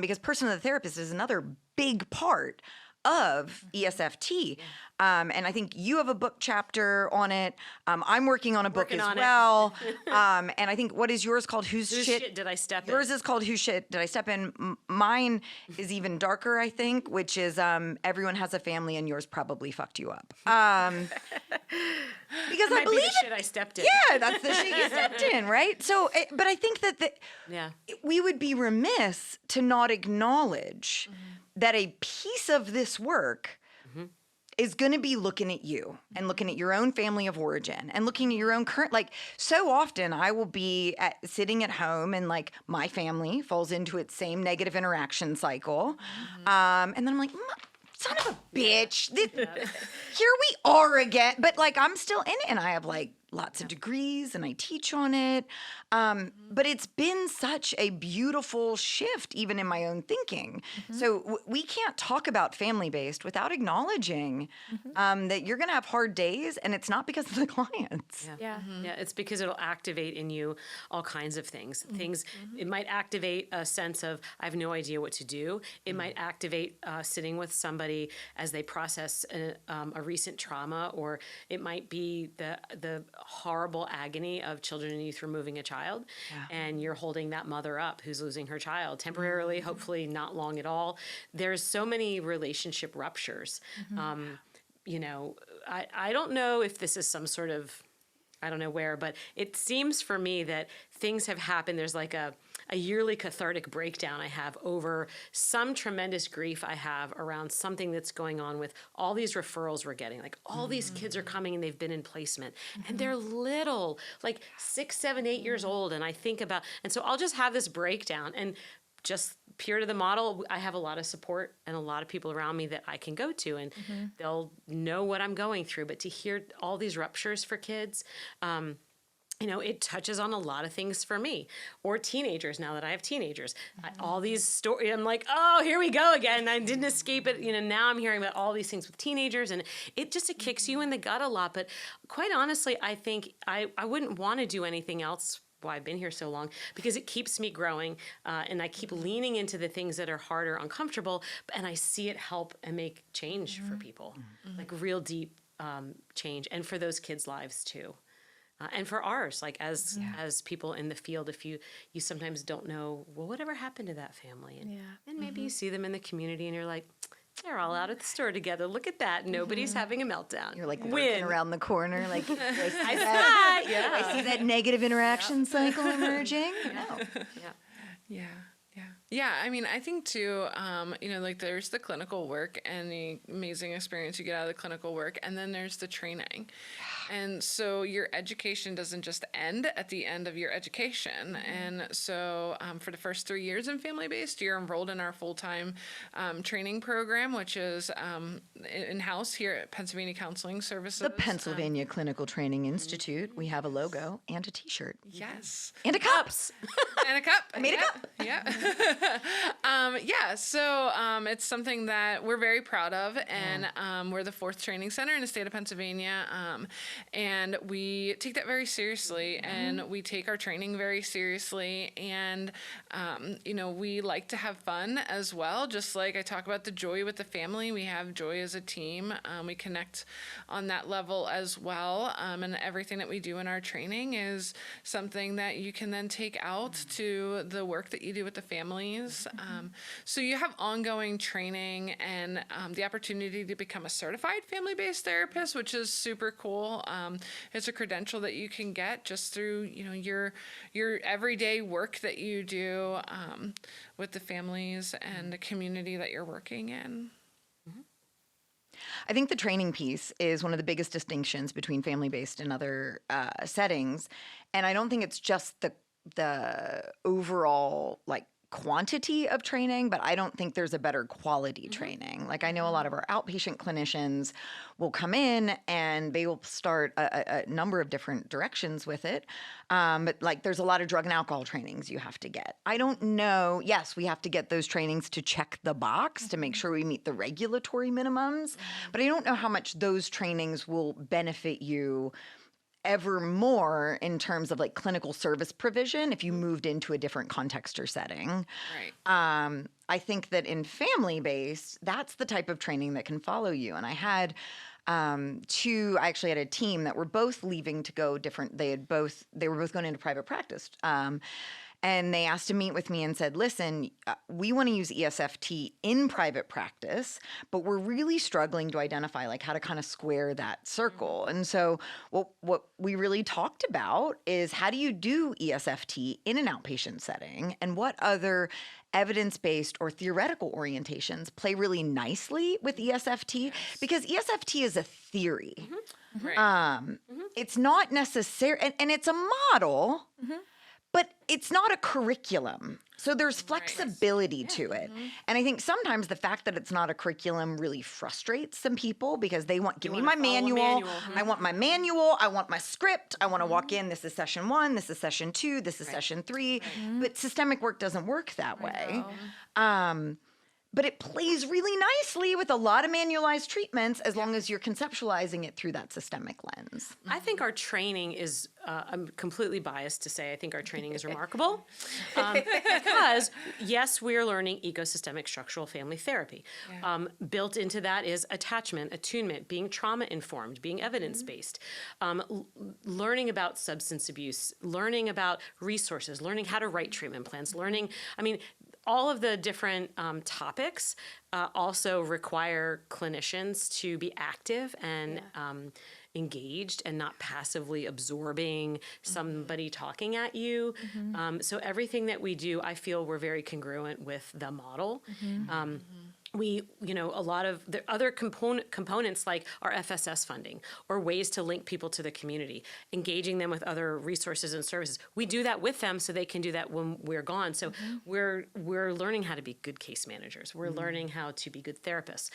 because person of the therapist is another big part of ESFT. And I think you have a book chapter on it. I'm working on a book Working as on it. well. And I think, what is yours called? Whose Whose shit did I step in? Yours is called Whose Shit Did I Step In? Mine is even darker, I think, which is Everyone Has a Family and Yours Probably Fucked You Up. Because I Might be believe the it. shit I stepped in. Yeah, that's the shit you stepped in, right? So, but I think that Yeah. we would be remiss to not acknowledge that a piece of this work is going to be looking at you and looking at your own family of origin and looking at your own current, like so often I will be sitting at home and like my family falls into its same negative interaction cycle. And then I'm like, son of a bitch, here we are again. But like, I'm still in it and I have like lots of degrees and I teach on it. But it's been such a beautiful shift, even in my own thinking. So we can't talk about family-based without acknowledging that you're going to have hard days, and it's not because of the clients. Yeah, it's because it'll activate in you all kinds of things. It might activate a sense of, I have no idea what to do. It might activate sitting with somebody as they process a recent trauma, or it might be the horrible agony of children and youth removing a child. And you're holding that mother up who's losing her child temporarily, hopefully not long at all. There's so many relationship ruptures. You know, I don't know if this is some sort of, I don't know where, but it seems for me that things have happened. There's like a yearly cathartic breakdown I have over some tremendous grief I have around something that's going on with all these referrals we're getting. Like all these kids are coming and they've been in placement and they're little, like 6, 7, 8 years old. And I think about, and so I'll just have this breakdown and just pure to the model, I have a lot of support and a lot of people around me that I can go to and they'll know what I'm going through. But to hear all these ruptures for kids, you know, it touches on a lot of things for me, or teenagers. Now that I have teenagers, all these stories, I'm like, oh, here we go again. I didn't escape it. You know, now I'm hearing about all these things with teenagers, and it kicks you in the gut a lot. But quite honestly, I think I wouldn't want to do anything else. Why I've been here so long, because it keeps me growing, and I keep leaning into the things that are hard or uncomfortable, and I see it help and make change for people, like real deep change, and for those kids' lives too. And for ours, like as people in the field, if you sometimes don't know, well, whatever happened to that family? And maybe you see them in the community and you're like, they're all out at the store together. Look at that. Nobody's having a meltdown. You're like working around the corner, like do I see I that? saw it, yeah. I see that negative interaction cycle emerging. No. Yeah, I mean, I think too, you know, like there's the clinical work and the amazing experience you get out of the clinical work, and then there's the training. And so your education doesn't just end at the end of your education. And so for the first 3 years in family-based, you're enrolled in our full-time training program, which is in-house here at Pennsylvania Counseling Services. The Pennsylvania Clinical Training Institute. We have a logo and a T-shirt. Yes. And a cup. And a cup. I made a cup. Yeah. So it's something that we're very proud of, and we're the 4th training center in the state of Pennsylvania, and we take that very seriously, and we take our training very seriously, and you know, we like to have fun as well. Just like I talk about the joy with the family, we have joy as a team. We connect on that level as well, and everything that we do in our training is something that you can then take out to the work that you do with the families. So you have ongoing training and the opportunity to become a certified family-based therapist, which is super cool. It's a credential that you can get just through, you know, your everyday work that you do with the families and the community that you're working in. I think the training piece is one of the biggest distinctions between family-based and other settings. And I don't think it's just the overall, like, quantity of training, but I don't think there's a better quality training. Like I know a lot of our outpatient clinicians will come in and they will start a number of different directions with it. But like there's a lot of drug and alcohol trainings you have to get. I don't know. Yes, we have to get those trainings to check the box to make sure we meet the regulatory minimums. But I don't know how much those trainings will benefit you ever more in terms of like clinical service provision if you moved into a different context or setting. Right. I think that in family-based, that's the type of training that can follow you. And I had I actually had a team that were both leaving to go different. They were both going into private practice. And they asked to meet with me and said, listen, we want to use ESFT in private practice, but we're really struggling to identify like how to kind of square that circle. And so what we really talked about is how do you do ESFT in an outpatient setting and what other evidence-based or theoretical orientations play really nicely with ESFT because ESFT is a theory. Right. It's not necessary, and it's a model, but it's not a curriculum. So there's flexibility to it. And I think sometimes the fact that it's not a curriculum really frustrates some people because they want, give me my manual. I want my manual. I want my script. I want to walk in. This is session 1. This is session 2. This is session 3. But systemic work doesn't work that way. But it plays really nicely with a lot of manualized treatments as long as you're conceptualizing it through that systemic lens. I think our training is, I'm completely biased to say I think our training is remarkable because, yes, we're learning ecosystemic structural family therapy. Built into that is attachment, attunement, being trauma-informed, being evidence-based, learning about substance abuse, learning about resources, learning how to write treatment plans, all of the different topics also require clinicians to be active and engaged and not passively absorbing somebody talking at you. So everything that we do, I feel we're very congruent with the model. We, a lot of the other components like our FSS funding or ways to link people to the community, engaging them with other resources and services. We do that with them so they can do that when we're gone. So we're learning how to be good case managers. We're learning how to be good therapists.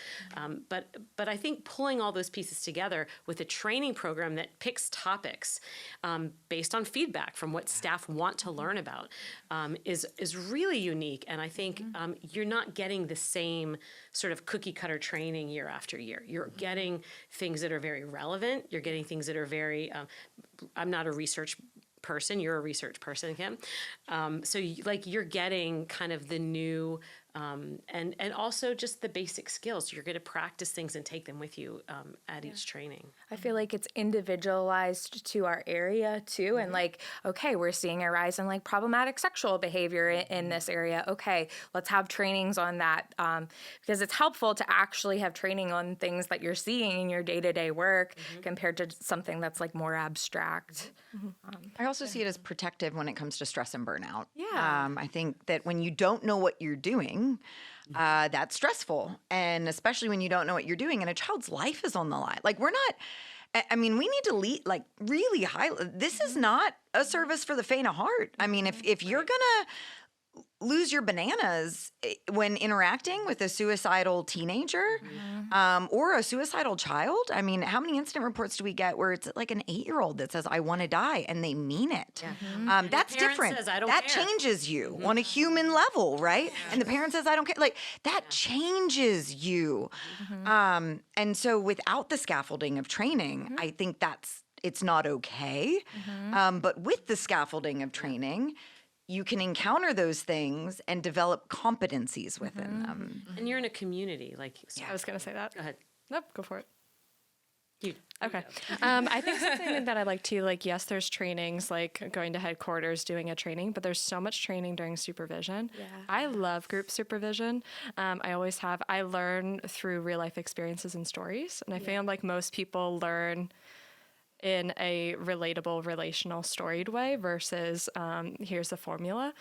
But I think pulling all those pieces together with a training program that picks topics based on feedback from what staff want to learn about is really unique. And I think you're not getting the same sort of cookie cutter training year after year. You're getting things that are very relevant. You're getting things that are very, I'm not a research person. You're a research person, Kim. So you're getting kind of the new, and also just the basic skills. You're going to practice things and take them with you at each training. I feel like it's individualized to our area too. And okay, we're seeing a rise in problematic sexual behavior in this area. Okay, let's have trainings on that because it's helpful to actually have training on things that you're seeing in your day-to-day work compared to something that's more abstract. I also see it as protective when it comes to stress and burnout. Yeah. I think that when you don't know what you're doing, that's stressful. And especially when you don't know what you're doing and a child's life is on the line. We need to lead, really high. This is not a service for the faint of heart. If you're going to lose your bananas when interacting with a suicidal teenager or a suicidal child. How many incident reports do we get where it's an 8-year-old that says, I want to die, and they mean it? That's different. Says, I don't that care. changes you on a human level, right? And the parent says, I don't care. That changes you. And so without the scaffolding of training, I think it's not okay. But with the scaffolding of training, you can encounter those things and develop competencies within them. And you're in a community. I was going to say that. Go ahead. Nope, go for it. Okay. I think something that I like too, yes, there's trainings like going to headquarters, doing a training, but there's so much training during supervision. Yeah. I love group supervision. I always have. I learn through real life experiences and stories. And I feel like most people learn in a relatable, relational, storied way versus here's the formula.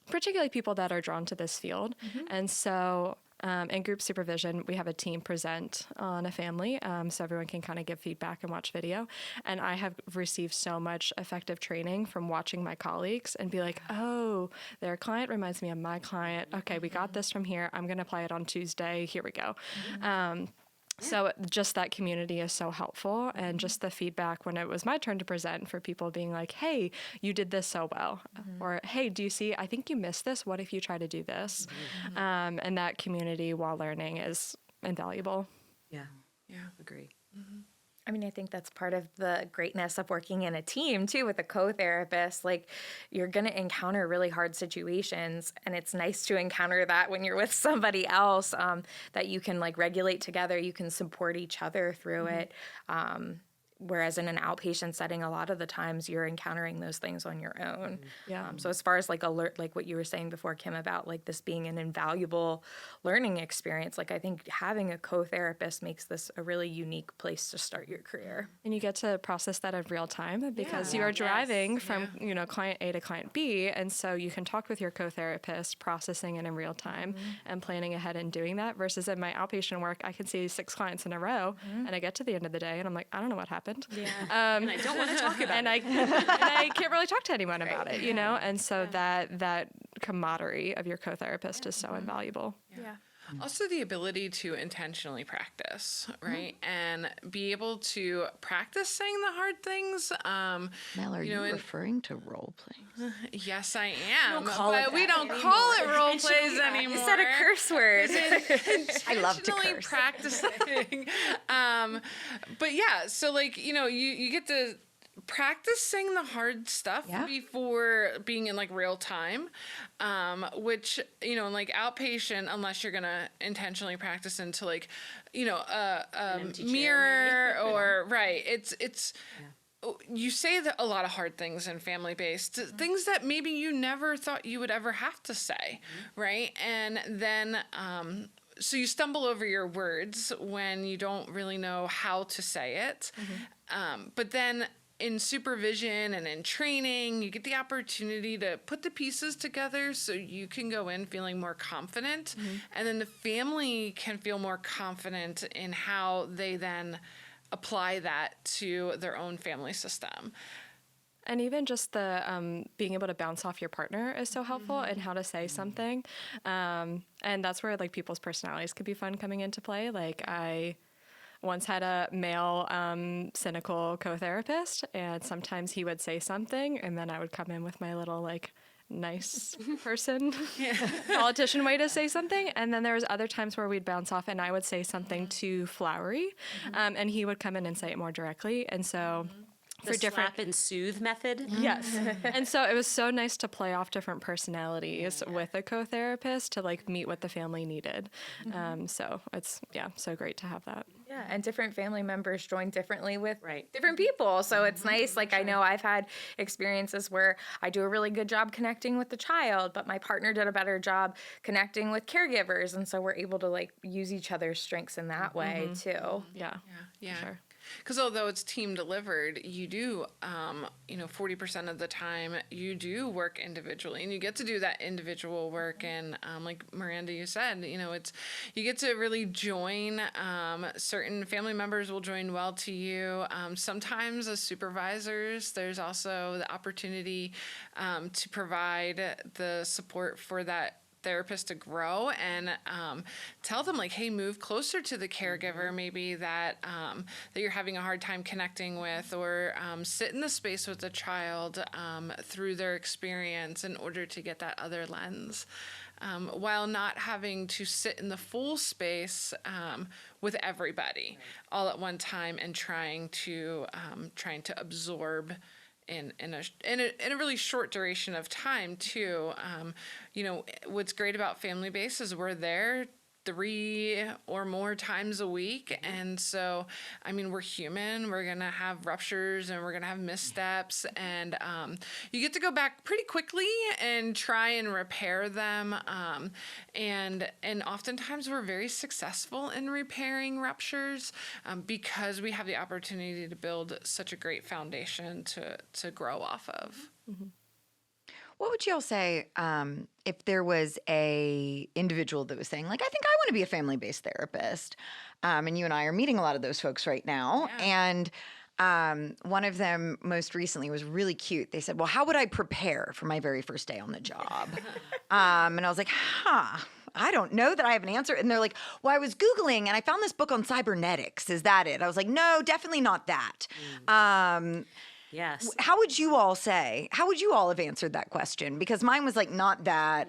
Particularly people that are drawn to this field. And so In group supervision, we have a team present on a family, so everyone can kind of give feedback and watch video. And I have received so much effective training from watching my colleagues and be like, oh, their client reminds me of my client. Okay, we got this from here. I'm going to apply it on Tuesday. Here we go. So just that community is so helpful, and just the feedback when it was my turn to present for people being like, hey, you did this so well, or hey, do you see, I think you missed this. What if you try to do this? And that community while learning is invaluable. Yeah. Yeah. Agree. I mean, I think that's part of the greatness of working in a team too with a co-therapist. Like, you're going to encounter really hard situations, and it's nice to encounter that when you're with somebody else, that you can like regulate together, you can support each other through it. Whereas in an outpatient setting, a lot of the times you're encountering those things on your own. Yeah. So as far as like like what you were saying before, Kim, about like this being an invaluable learning experience, like I think having a co-therapist makes this a really unique place to start your career. And you get to process that in real time because you are Yes. driving from, client A to client B. And so you can talk with your co-therapist, processing it in real time and planning ahead and doing that, versus in my outpatient work, I can see 6 clients in a row and I get to the end of the day and I'm like, I don't know what happened. Yeah. And I don't want to talk about And it. I can't really talk to anyone about it, And so that camaraderie of your co-therapist is so invaluable. Yeah. Also, the ability to intentionally practice, right? And be able to practice saying the hard things. Mel, are you and- referring to role playing? Yes, I am. call it But we that don't anymore. call it role Intentionally plays anymore. Is that a curse word? I love to Intentionally curse. practicing. But yeah, so you get to practicing the hard stuff Yeah. before being in real time, which in outpatient, unless you're gonna intentionally practice into An empty chair, mirror maybe. or right, it's you say a lot of hard things in family based, things that maybe you never thought you would ever have to say, right? And then so you stumble over your words when you don't really know how to say it. But then in supervision and in training, you get the opportunity to put the pieces together so you can go in feeling more confident. And then the family can feel more confident in how they then apply that to their own family system. And even just the being able to bounce off your partner is so helpful, and how to say something. And that's where people's personalities could be fun coming into play. I once had a male cynical co-therapist, and sometimes he would say something and then I would come in with my little nice person politician way to say something, and then there was other times where we'd bounce off and I would say something too flowery, and he would come in and say it more directly. And so The slap and soothe method. Yes. And so it was so nice to play off different personalities with a co-therapist to meet what the family needed. So it's, so great to have that. Yeah, and different family members join differently with Right. different people. So it's nice. I know I've had experiences where I do a really good job connecting with the child, but my partner did a better job connecting with caregivers. And so we're able to use each other's strengths in that way too. Yeah. Yeah. Sure. Because although it's team delivered, you do, 40% of the time you do work individually, and you get to do that individual work. And like Miranda, you said, you get to really join. Certain family members will join well to you. Sometimes as supervisors, there's also the opportunity to provide the support for that therapist to grow and tell them hey, move closer to the caregiver maybe that you're having a hard time connecting with, or sit in the space with the child through their experience in order to get that other lens, while not having to sit in the full space with everybody all at one time and trying to absorb in a really short duration of time too. What's great about family base is we're there 3 or more times a week. And so, we're human, we're going to have ruptures and we're going to have missteps, and you get to go back pretty quickly and try and repair them. And oftentimes we're very successful in repairing ruptures because we have the opportunity to build such a great foundation to grow off of. What would y'all say if there was a individual that was saying, like, I think I want to be a family-based therapist, and you and I are meeting a lot of those folks right now, and one of them most recently was really cute. They said, well, how would I prepare for my very first day on the job? And I was like, I don't know that I have an answer. And they're like, well, I was Googling and I found this book on cybernetics. Is that it? I was like, no, definitely not that. Yes. How would you all have answered that question? Because mine was like, not that.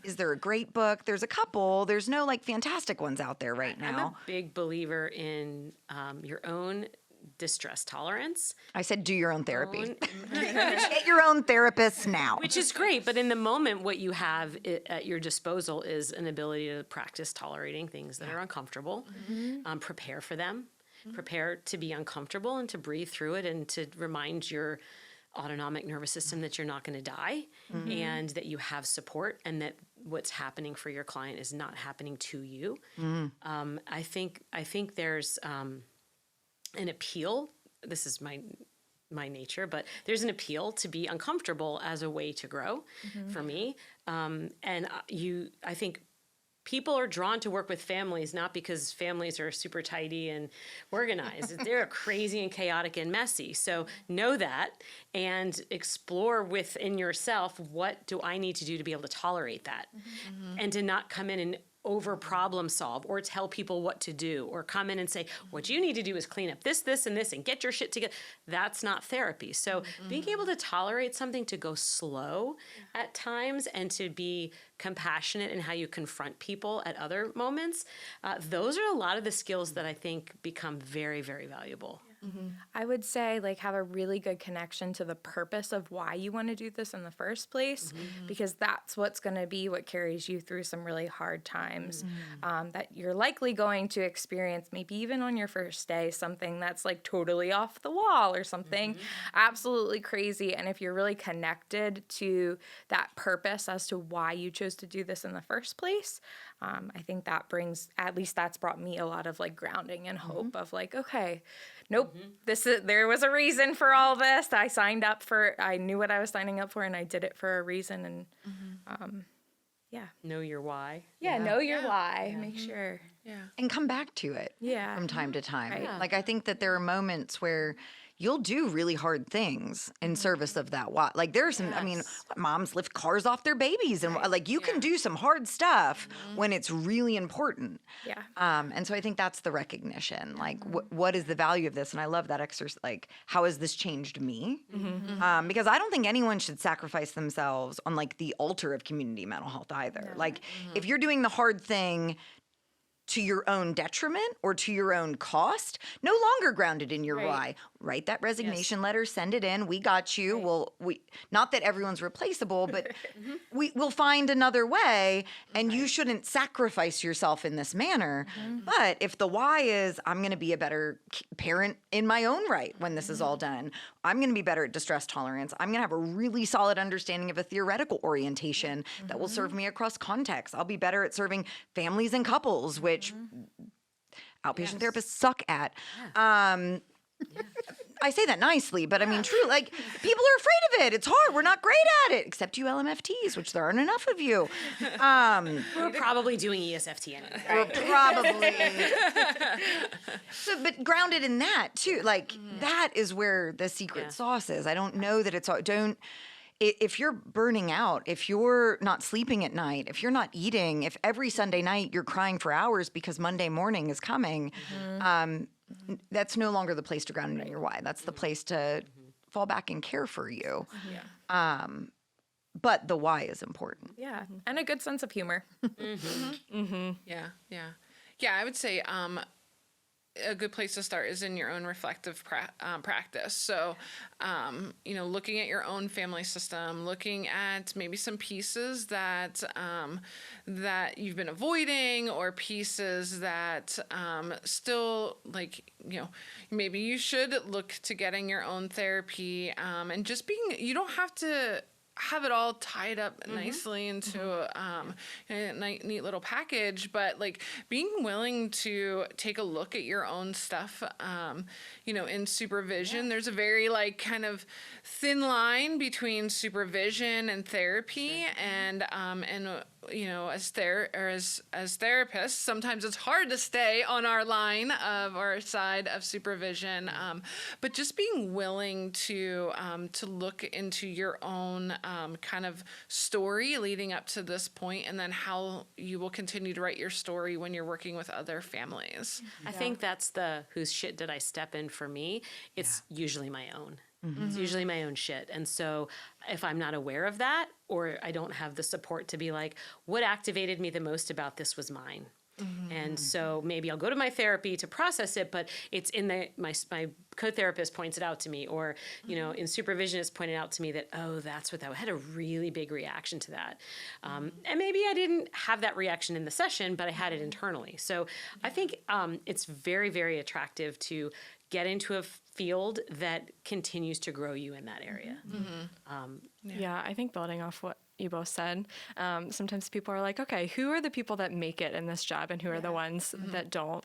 Is there a great book? There's a couple. There's no like fantastic ones out there right I'm now. a big believer in your own distress tolerance. I said, do your own therapy. Get your own therapist now. Which is great, but in the moment, what you have at your disposal is an ability to practice tolerating things that are uncomfortable, prepare for them, prepare to be uncomfortable and to breathe through it and to remind your autonomic nervous system that you're not going to die and that you have support and that what's happening for your client is not happening to you. I think there's an appeal. This is my nature, but there's an appeal to be uncomfortable as a way to grow for me. I think people are drawn to work with families not because families are super tidy and organized. They're crazy and chaotic and messy. So know that and explore within yourself, what do I need to do to be able to tolerate that? And to not come in and over problem solve or tell people what to do or come in and say, what you need to do is clean up this, this, and this and get your shit together. That's not therapy. So being able to tolerate something, to go slow at times and to be compassionate in how you confront people at other moments, those are a lot of the skills that I think become very, very valuable. I would say like have a really good connection to the purpose of why you want to do this in the first place, because that's what's going to be what carries you through some really hard times that you're likely going to experience, maybe even on your first day, something that's like totally off the wall or something absolutely crazy. And if you're really connected to that purpose as to why you chose to do this in the first place, I think that brings, at least that's brought me a lot of like grounding and hope of like, okay, nope, there was a reason for all this. I knew what I was signing up for and I did it for a reason. And Know your why. know your why, make sure. And come back to it from time to time. Right. Like, I think that there are moments where you'll do really hard things in service of that why. Like, there are some, I mean, moms lift cars off their babies and like you can do some hard stuff when it's really important. Yeah. And so I think that's the recognition. Like, what is the value of this? And I love that exercise. Like, how has this changed me? Because I don't think anyone should sacrifice themselves on like the altar of community mental health either. Like, if you're doing the hard thing to your own detriment or to your oown cost, no longer grounded in your why. Write that resignation letter, send it in. We got you. We not that everyone's replaceable, but we'll find another way. And you shouldn't sacrifice yourself in this manner. But if the why is, I'm going to be a better parent in my own right when this is all done. I'm going to be better at distress tolerance. I'm going to have a really solid understanding of a theoretical orientation that will serve me across contexts. I'll be better at serving families and couples, which outpatient therapists suck at. I say that nicely, but I mean, true, like, people are afraid of it. It's hard. We're not great at it, except you LMFTs, which there aren't enough of you. We're probably doing ESFT anyway. We're probably. But grounded in that, too. Like, that is where the secret sauce is. I don't know that it's, if you're burning out, if you're not sleeping at night, if you're not eating, if every Sunday night you're crying for hours because Monday morning is coming, that's no longer the place to ground in your why. That's the place to fall back and care for you. But the why is important. Yeah. And a good sense of humor. Yeah. I would say a good place to start is in your own reflective practice. So, looking at your own family system, looking at maybe some pieces that that you've been avoiding, or pieces that still, like, maybe you should look to getting your own therapy, and just you don't have to have it all tied up nicely into a neat little package, but like being willing to take a look at your own stuff, in supervision, there's a very like kind of thin line between supervision and therapy, and as therapists, sometimes it's hard to stay on our line of our side of supervision, but just being willing to look into your own kind of story leading up to this point, and then how you will continue to write your story when you're working with other families. I think that's the whose shit did I step in for me. It's usually my own. It's usually my own shit. And so if I'm not aware of that, or I don't have the support to be like, what activated me the most about this was mine. And so maybe I'll go to my therapy to process it, but it's in my co-therapist points it out to me, or, in supervision it's pointed out to me that, oh, that's what that had a really big reaction to that. And maybe I didn't have that reaction in the session, but I had it internally. So I think it's very, very attractive to get into a field that continues to grow you in that area. Yeah, I think building off what you both said, sometimes people are like, okay, who are the people that make it in this job and who are the ones that don't?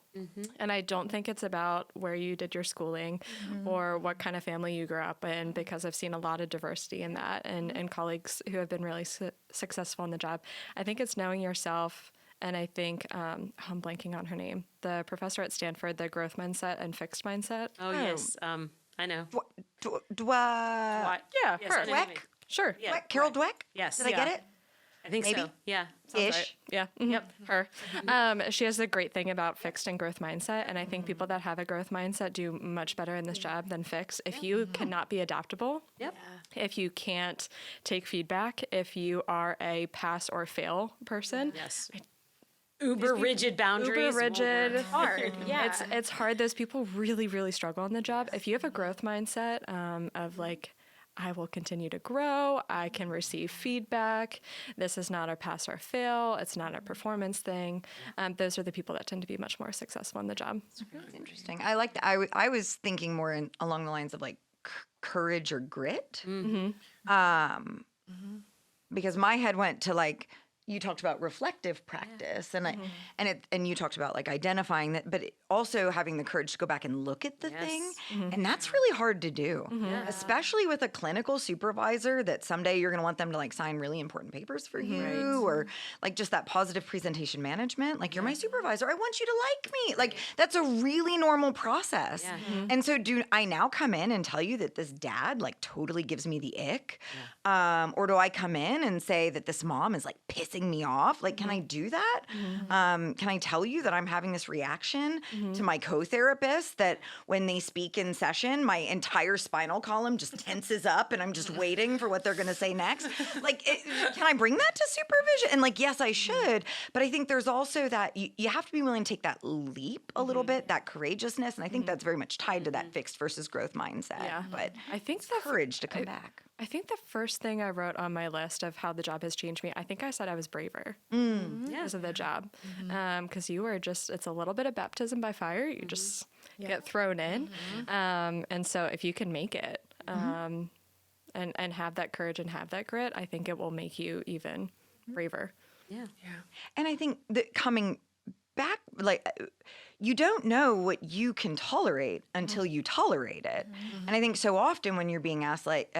And I don't think it's about where you did your schooling or what kind of family you grew up in, because I've seen a lot of diversity in that and colleagues who have been really successful in the job. I think it's knowing yourself. And I think, I'm blanking on her name, the professor at Stanford, the growth mindset and fixed mindset. Oh, yes. I know. Yeah, Yes, her. I know what you mean. Sure. Yeah. Carol Dweck? Yes. Did I get it? I think Maybe? so. Yeah. Ish. Yeah. Yep. Her. She has a great thing about fixed and growth mindset. And I think people that have a growth mindset do much better in this job than fixed. If you cannot be adaptable, Yep. if you can't take feedback, if you are a pass or fail person, Yes. Uber rigid boundaries. uber rigid, Hard. Yeah. it's hard. Those people really, really struggle on the job. If you have a growth mindset of like, I will continue to grow, I can receive feedback, this is not a pass or fail, it's not a performance thing, those are the people that tend to be much more successful in the job. That's interesting. I like that. I was thinking more along the lines of like courage or grit. Because my head went to like, you talked about reflective practice, and and you talked about like identifying that, but also having the courage to go back and look at the thing, and that's really hard to do, especially with a clinical supervisor that someday you're going to want them to like sign really important papers for you, or like just that positive presentation management. Like, you're my supervisor, I want you to like me. Like, that's a really normal process. And so, do I now come in and tell you that this dad like totally gives me the ick, or do I come in and say that this mom is like pissing me off? Like, can I do that? Can I tell you that I'm having this reaction to my co-therapist, that when they speak in session, my entire spinal column just tenses up and I'm just waiting for what they're going to say next? Like, can I bring that to supervision? And like, yes, I should. But I think there's also that you have to be willing to take that leap a little bit, that courageousness. And I think that's very much tied to that fixed versus growth mindset. Yeah. But I think it's courage to come back. I think the first thing I wrote on my list of how the job has changed me, I think I said I was braver because of the job. Because you were just, it's a little bit of baptism by fire. You just get thrown in. And so if you can make it and have that courage and have that grit, I think it will make you even braver. Yeah. And I think that coming back, like, you don't know what you can tolerate until you tolerate it. And I think so often when you're being asked, like,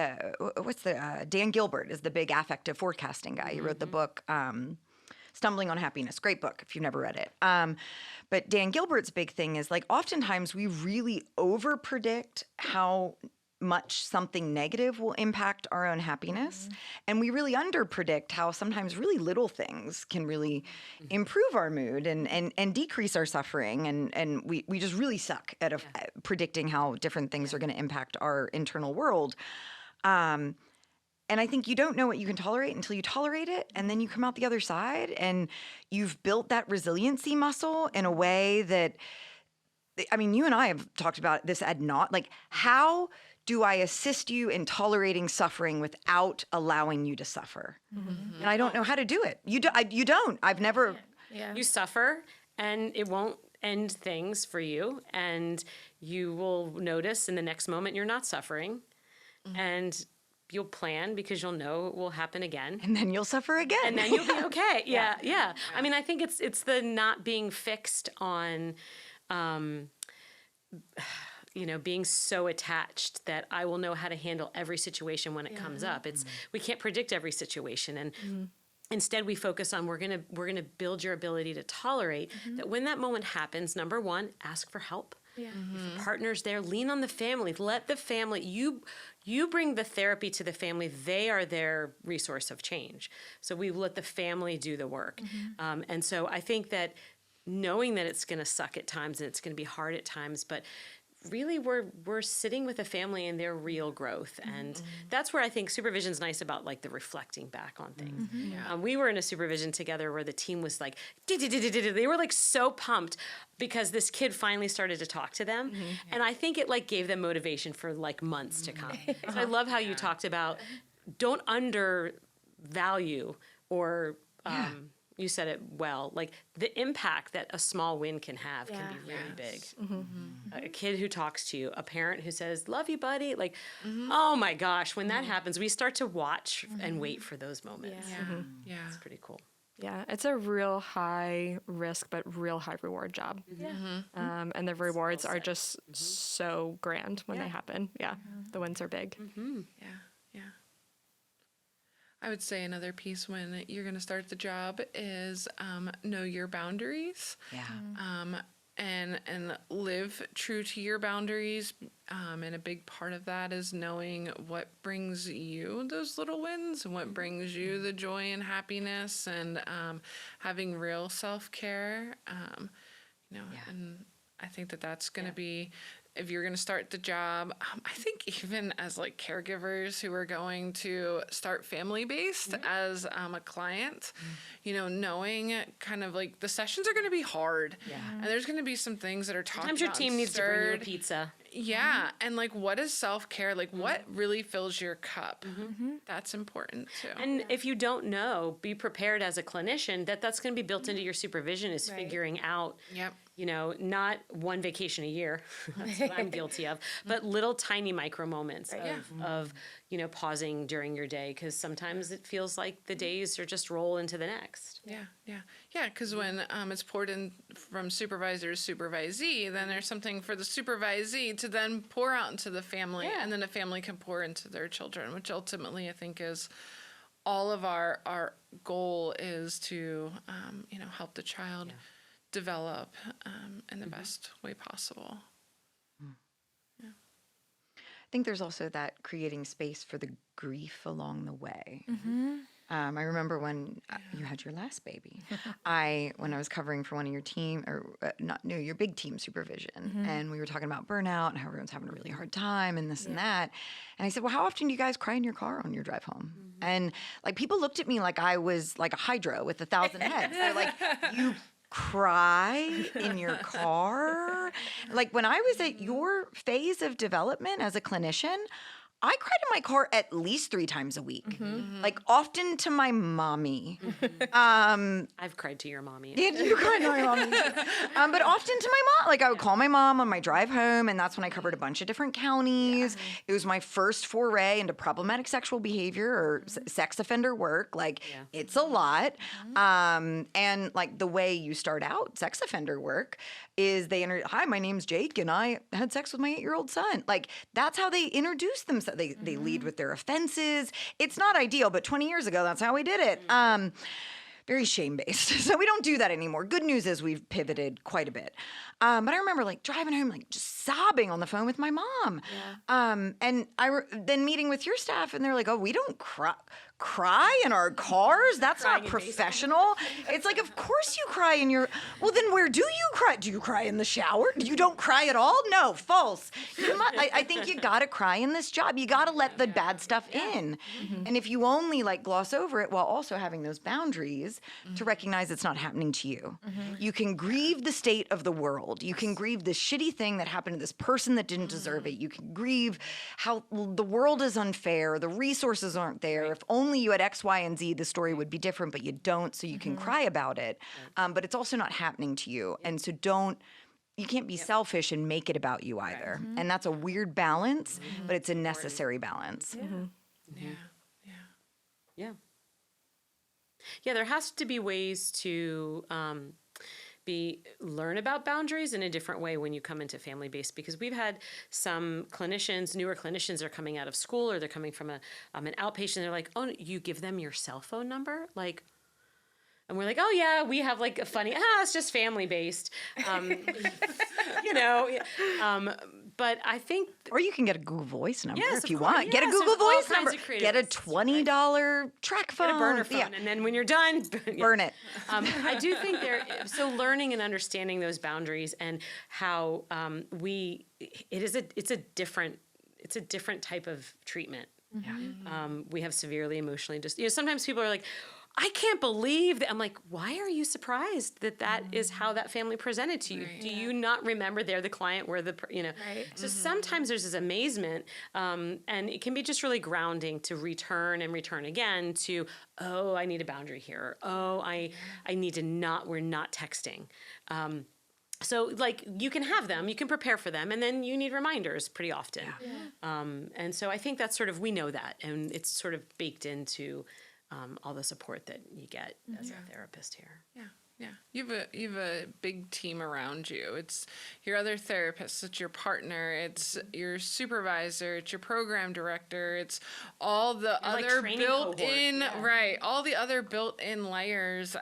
Dan Gilbert is the big affective forecasting guy. He wrote the book, Stumbling on Happiness. Great book if you've never read it. But Dan Gilbert's big thing is like, oftentimes we really overpredict how much something negative will impact our own happiness. And we really underpredict how sometimes really little things can really improve our mood and decrease our suffering. And we just really suck at predicting how different things are going to impact our internal world. And I think you don't know what you can tolerate until you tolerate it. And then you come out the other side and you've built that resiliency muscle in a way that, I mean, you and I have talked about this ad nauseam. Like, how do I assist you in tolerating suffering without allowing you to suffer? And I don't know how to do it. You don't. I've never. You suffer, and it won't end things for you, and you will notice in the next moment you're not suffering, and you'll plan because you'll know it will happen again. And then you'll suffer again. And then you'll be okay. Yeah. I mean, I think it's the not being fixed on, being so attached that I will know how to handle every situation when it comes up. We can't predict every situation, and instead we focus on we're gonna build your ability to tolerate that when that moment happens. Number one, ask for help. Yeah. If your partner's there, lean on the family. Let the family, you bring the therapy to the family. They are their resource of change. So we let the family do the work. And so I think that knowing that it's going to suck at times and it's going to be hard at times, but really we're sitting with a family in their real growth. And that's where I think supervision's nice about like the reflecting back on things. We were in a supervision together where the team was like, they were like so pumped because this kid finally started to talk to them. And I think it like gave them motivation for like months to come. So I love how you talked about don't undervalue or you said it well, like the impact that a small win can have can be really big. A kid who talks to you, a parent who says, love you, buddy. Like, oh my gosh, when that happens, we start to watch and wait for those moments. It's pretty cool. Yeah, it's a real high risk, but real high reward job. And the rewards are just so grand when they happen. The wins are big. I would say another piece when you're going to start the job is know your boundaries. And live true to your boundaries. And a big part of that is knowing what brings you those little wins and what brings you the joy and happiness, and having real self-care. And I think that that's going to be, if you're going to start the job, I think even as like caregivers who are going to start family-based as a client, knowing kind of like the sessions are going to be hard. And there's going to be some things that are talked about. Sometimes your team needs to bring you a pizza. And like what is self-care? Like what really fills your cup? That's important too. And if you don't know, be prepared as a clinician that that's going to be built into your supervision is figuring out not one vacation a year. That's what I'm guilty of. But little tiny micro moments of pausing during your day, because sometimes it feels like the days are just roll into the next. Because when it's poured in from supervisor to supervisee, then there's something for the supervisee to then pour out into the family, and then the family can pour into their children, which ultimately I think is all of our goal is to help the child develop in the best way possible. I think there's also that creating space for the grief along the way. I remember when you had your last baby, when I was covering for one of your team, your big team supervision, and we were talking about burnout and how everyone's having a really hard time and this and that. And I said, well, how often do you guys cry in your car on your drive home? And like people looked at me like I was like a hydra with 1,000 heads. They're like, you cry in your car? Like when I was at your phase of development as a clinician, I cried in my car at least 3 times a week, like often to my mommy. I've cried to your mommy. Yeah, you cried to my mommy too. But often to my mom. Like I would call my mom on my drive home, and that's when I covered a bunch of different counties. It was my first foray into problematic sexual behavior or sex offender work. Like it's a lot. And like the way you start out sex offender work is hi, my name's Jake, and I had sex with my 8-year-old son. Like that's how they introduce themselves. They lead with their offenses. It's not ideal, but 20 years ago, that's how we did it. Very shame-based. So we don't do that anymore. Good news is we've pivoted quite a bit. But I remember like driving home, like just sobbing on the phone with my mom. And then meeting with your staff, and they're like, oh, we don't cry in our cars? That's not professional. It's like, of course you cry in your, well, then where do you cry? Do you cry in the shower? You don't cry at all? No, false. I think you gotta cry in this job. You gotta let the bad stuff in. And if you only like gloss over it while also having those boundaries to recognize it's not happening to you. You can grieve the state of the world. You can grieve the shitty thing that happened to this person that didn't deserve it. You can grieve how the world is unfair, the resources aren't there. If only you had X, Y, and Z, the story would be different, but you don't, so you can cry about it. But it's also not happening to you. And so you can't be selfish and make it about you either. And that's a weird balance, but it's a necessary balance. Yeah. Yeah. Yeah. Yeah, there has to be ways to learn about boundaries in a different way when you come into family-based, because we've had some clinicians, newer clinicians are coming out of school, or they're coming from an outpatient. They're like, oh, you give them your cell phone number? Like, and we're like, oh yeah, we have like a funny, it's just family-based, you know. But I think, Or you can get a Google Voice number Yes, if of you course. want. Get a Yes, Google there's all Voice kinds number. of creative Get a ways, $20 track phone. get a burner phone, Yeah. and then when you're done, Burn it. I do think so learning and understanding those boundaries, and how it's a different type of treatment. We have severely emotionally sometimes people are like, I can't believe that. I'm like, why are you surprised that is how that family presented to you? Right. Do you not remember they're the client, we're the, Right. So sometimes there's this amazement, and it can be just really grounding to return and return again to, oh, I need a boundary here. Oh, I need to we're not texting. So like you can have them, you can prepare for them, and then you need reminders pretty often. And so I think that's sort of, we know that, and it's sort of baked into all the support that you get as a therapist here. Yeah. Yeah. You have a big team around you. It's your other therapists, it's your partner, it's your supervisor, it's your program director, it's all the like other training built-in, cohort. Yeah. right, all the other built-in layers.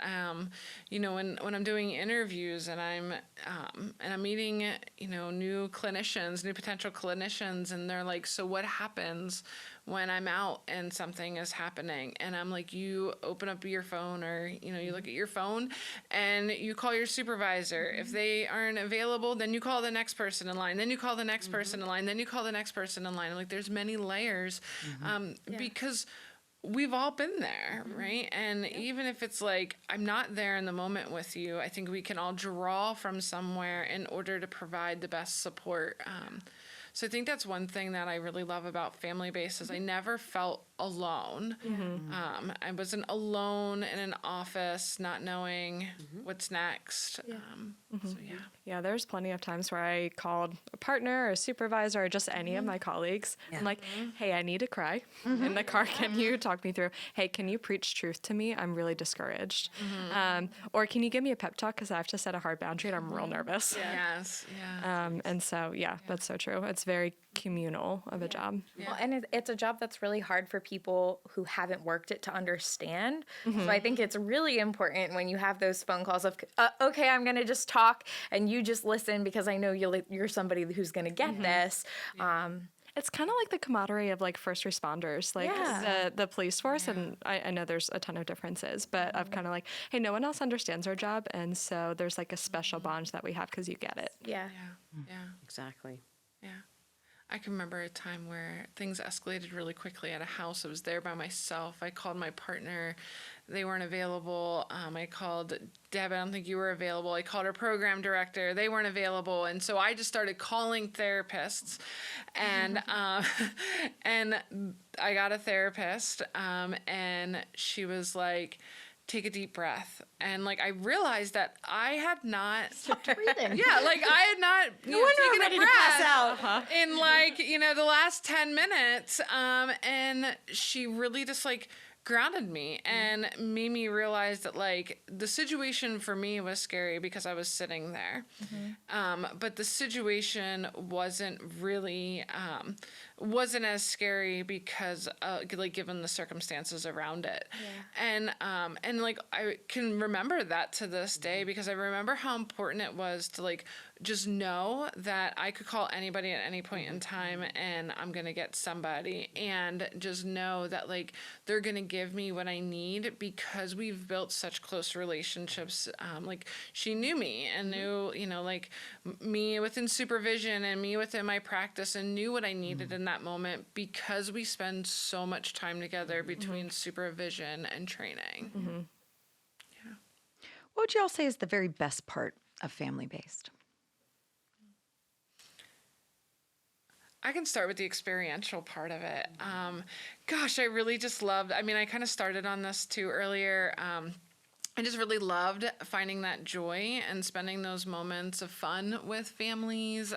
When I'm doing interviews and I'm meeting, new clinicians, new potential clinicians, and they're like, so what happens when I'm out and something is happening? And I'm like, you open up your phone, or, you look at your phone and you call your supervisor. If they aren't available, then you call the next person in line. Then you call the next person in line. Then you call the next person in line. I'm like, there's many layers, because we've all been there, right? And even if it's like, I'm not there in the moment with you, I think we can all draw from somewhere in order to provide the best support. So I think that's one thing that I really love about family-based is I never felt alone. I wasn't alone in an office, not knowing what's next. So yeah. Yeah, there's plenty of times where I called a partner or a supervisor or just any of my colleagues. I'm like, hey, I need to cry in the car. Can you talk me through? Hey, can you preach truth to me? I'm really discouraged. Or can you give me a pep talk? Because I have to set a hard boundary and I'm real nervous. Yes. Yeah. And so, that's so true. It's very communal of a job. Well, and it's a job that's really hard for people who haven't worked it to understand. So I think it's really important when you have those phone calls of, okay, I'm going to just talk and you just listen because I know you're somebody who's going to get this. It's kind of like the camaraderie of like first responders, like the police force. And I know there's a ton of differences, but I've kind of like, hey, no one else understands our job. And so there's like a special bond that we have because you get it. Yeah. Yeah. Exactly. Yeah. I can remember a time where things escalated really quickly at a house. I was there by myself. I called my partner. They weren't available. I called Deb. I don't think you were available. I called our program director. They weren't available. And so I just started calling therapists. And and I got a therapist. And she was like, take a deep breath. And like I realized that I had not Stopped breathing. yeah, like I had not taken ready a to breath pass out. in like, the last 10 minutes. And she really just like grounded me and made me realize that like the situation for me was scary because I was sitting there. But the situation wasn't really wasn't as scary because like given the circumstances around it. And like I can remember that to this day because I remember how important it was to like just know that I could call anybody at any point in time and I'm going to get somebody, and just know that like they're going to give me what I need because we've built such close relationships. Like she knew me and knew, like me within supervision and me within my practice, and knew what I needed in that moment because we spend so much time together between supervision and training. What would you all say is the very best part of family-based? I can start with the experiential part of it. Gosh, I really just loved, I kind of started on this too earlier. I just really loved finding that joy and spending those moments of fun with families,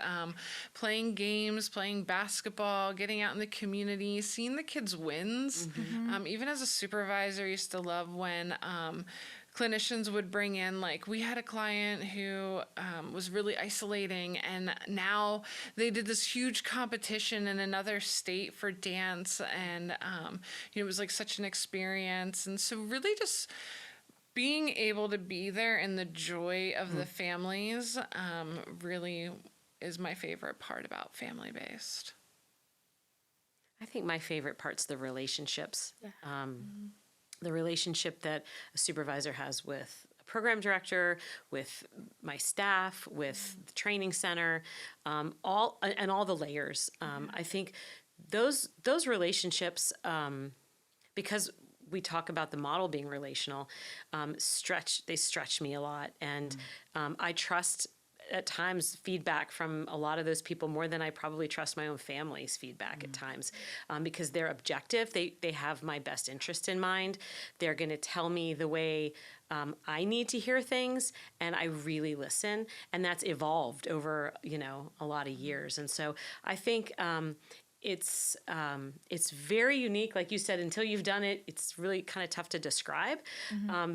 playing games, playing basketball, getting out in the community, seeing the kids' wins. Even as a supervisor, I used to love when clinicians would bring in, like, we had a client who was really isolating, and now they did this huge competition in another state for dance, and it was like such an experience. And so really just being able to be there in the joy of the families really is my favorite part about family-based. I think my favorite part's the relationships. The relationship that a supervisor has with a program director, with my staff, with the training center, all the layers. I think those relationships, because we talk about the model being relational, they stretch me a lot. And I trust at times feedback from a lot of those people more than I probably trust my own family's feedback at times, because they're objective. They have my best interest in mind. They're going to tell me the way I need to hear things, and I really listen. And that's evolved over, a lot of years. And so I think it's very unique. Like you said, until you've done it, it's really kind of tough to describe,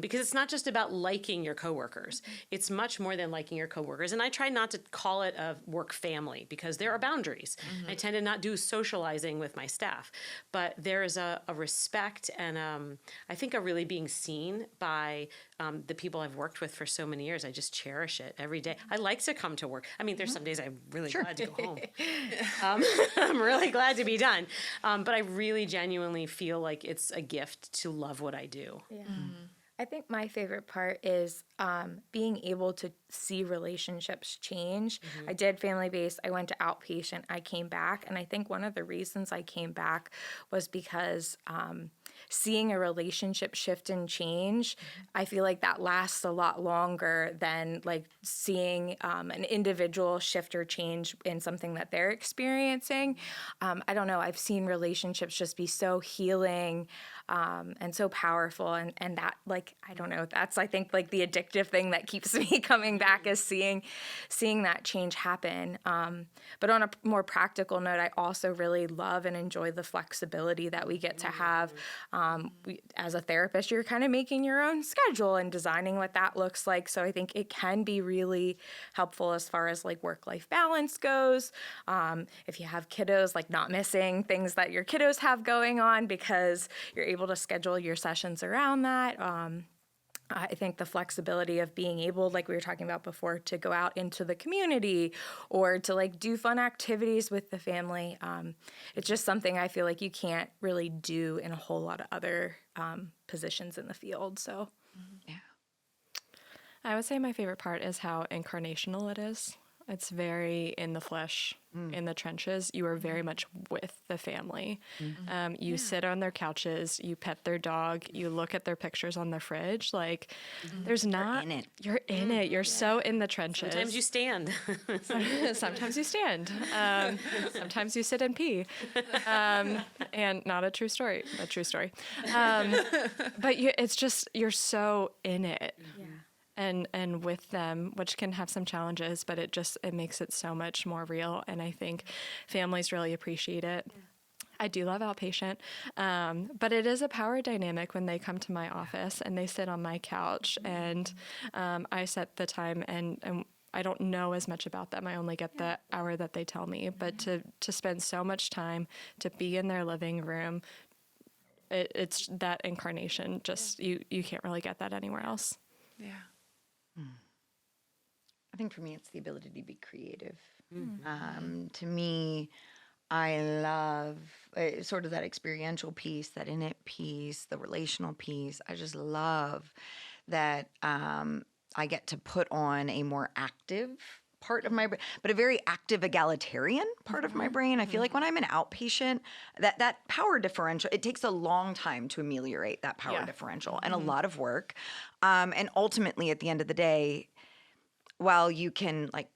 because it's not just about liking your coworkers. It's much more than liking your coworkers. And I try not to call it a work family, because there are boundaries. I tend to not do socializing with my staff, but there is a respect and I think a really being seen by the people I've worked with for so many years. I just cherish it every day. I like to come to work. I mean, there's some days I'm really glad to go home. I'm really glad to be done. But I really genuinely feel like it's a gift to love what I do. Yeah. I think my favorite part is being able to see relationships change. I did family-based. I went to outpatient. I came back. And I think one of the reasons I came back was because seeing a relationship shift and change, I feel like that lasts a lot longer than like seeing an individual shift or change in something that they're experiencing. I don't know. I've seen relationships just be so healing and so powerful. And that, like, I don't know, that's, I think, like the addictive thing that keeps me coming back is seeing that change happen. But on a more practical note, I also really love and enjoy the flexibility that we get to have. As a therapist, you're kind of making your own schedule and designing what that looks like. So I think it can be really helpful as far as like work-life balance goes. If you have kiddos, like not missing things that your kiddos have going on, because you're able to schedule your sessions around that. I think the flexibility of being able, like we were talking about before, to go out into the community or to like do fun activities with the family. It's just something I feel like you can't really do in a whole lot of other positions in the field. So, Yeah. I would say my favorite part is how incarnational it is. It's very in the flesh, in the trenches. You are very much with the family. You sit on their couches, you pet their dog, you look at their pictures on the fridge. Like, there's not... in it. You're in it. You're so in the trenches. Sometimes you stand. Sometimes you stand. Sometimes you sit and pee. And not a true story. A true story. But it's just, you're so in it. yeah. And with them, which can have some challenges, but it makes it so much more real. And I think families really appreciate it. Yeah. I do love outpatient, but it is a power dynamic when they come to my office and they sit on my couch and I set the time and I don't know as much about them. I only get the hour that they tell me, but to spend so much time to be in their living room, it's that incarnation. Just you can't really get that anywhere else. Yeah. I think for me, it's the ability to be creative. To me, I love sort of that experiential piece, that in-it piece, the relational piece. I just love that I get to put on a more active part of my brain, but a very active egalitarian part of my brain. I feel like when I'm an outpatient, that power differential, it takes a long time to ameliorate that power differential and a lot of work. And ultimately, at the end of the day, while you can like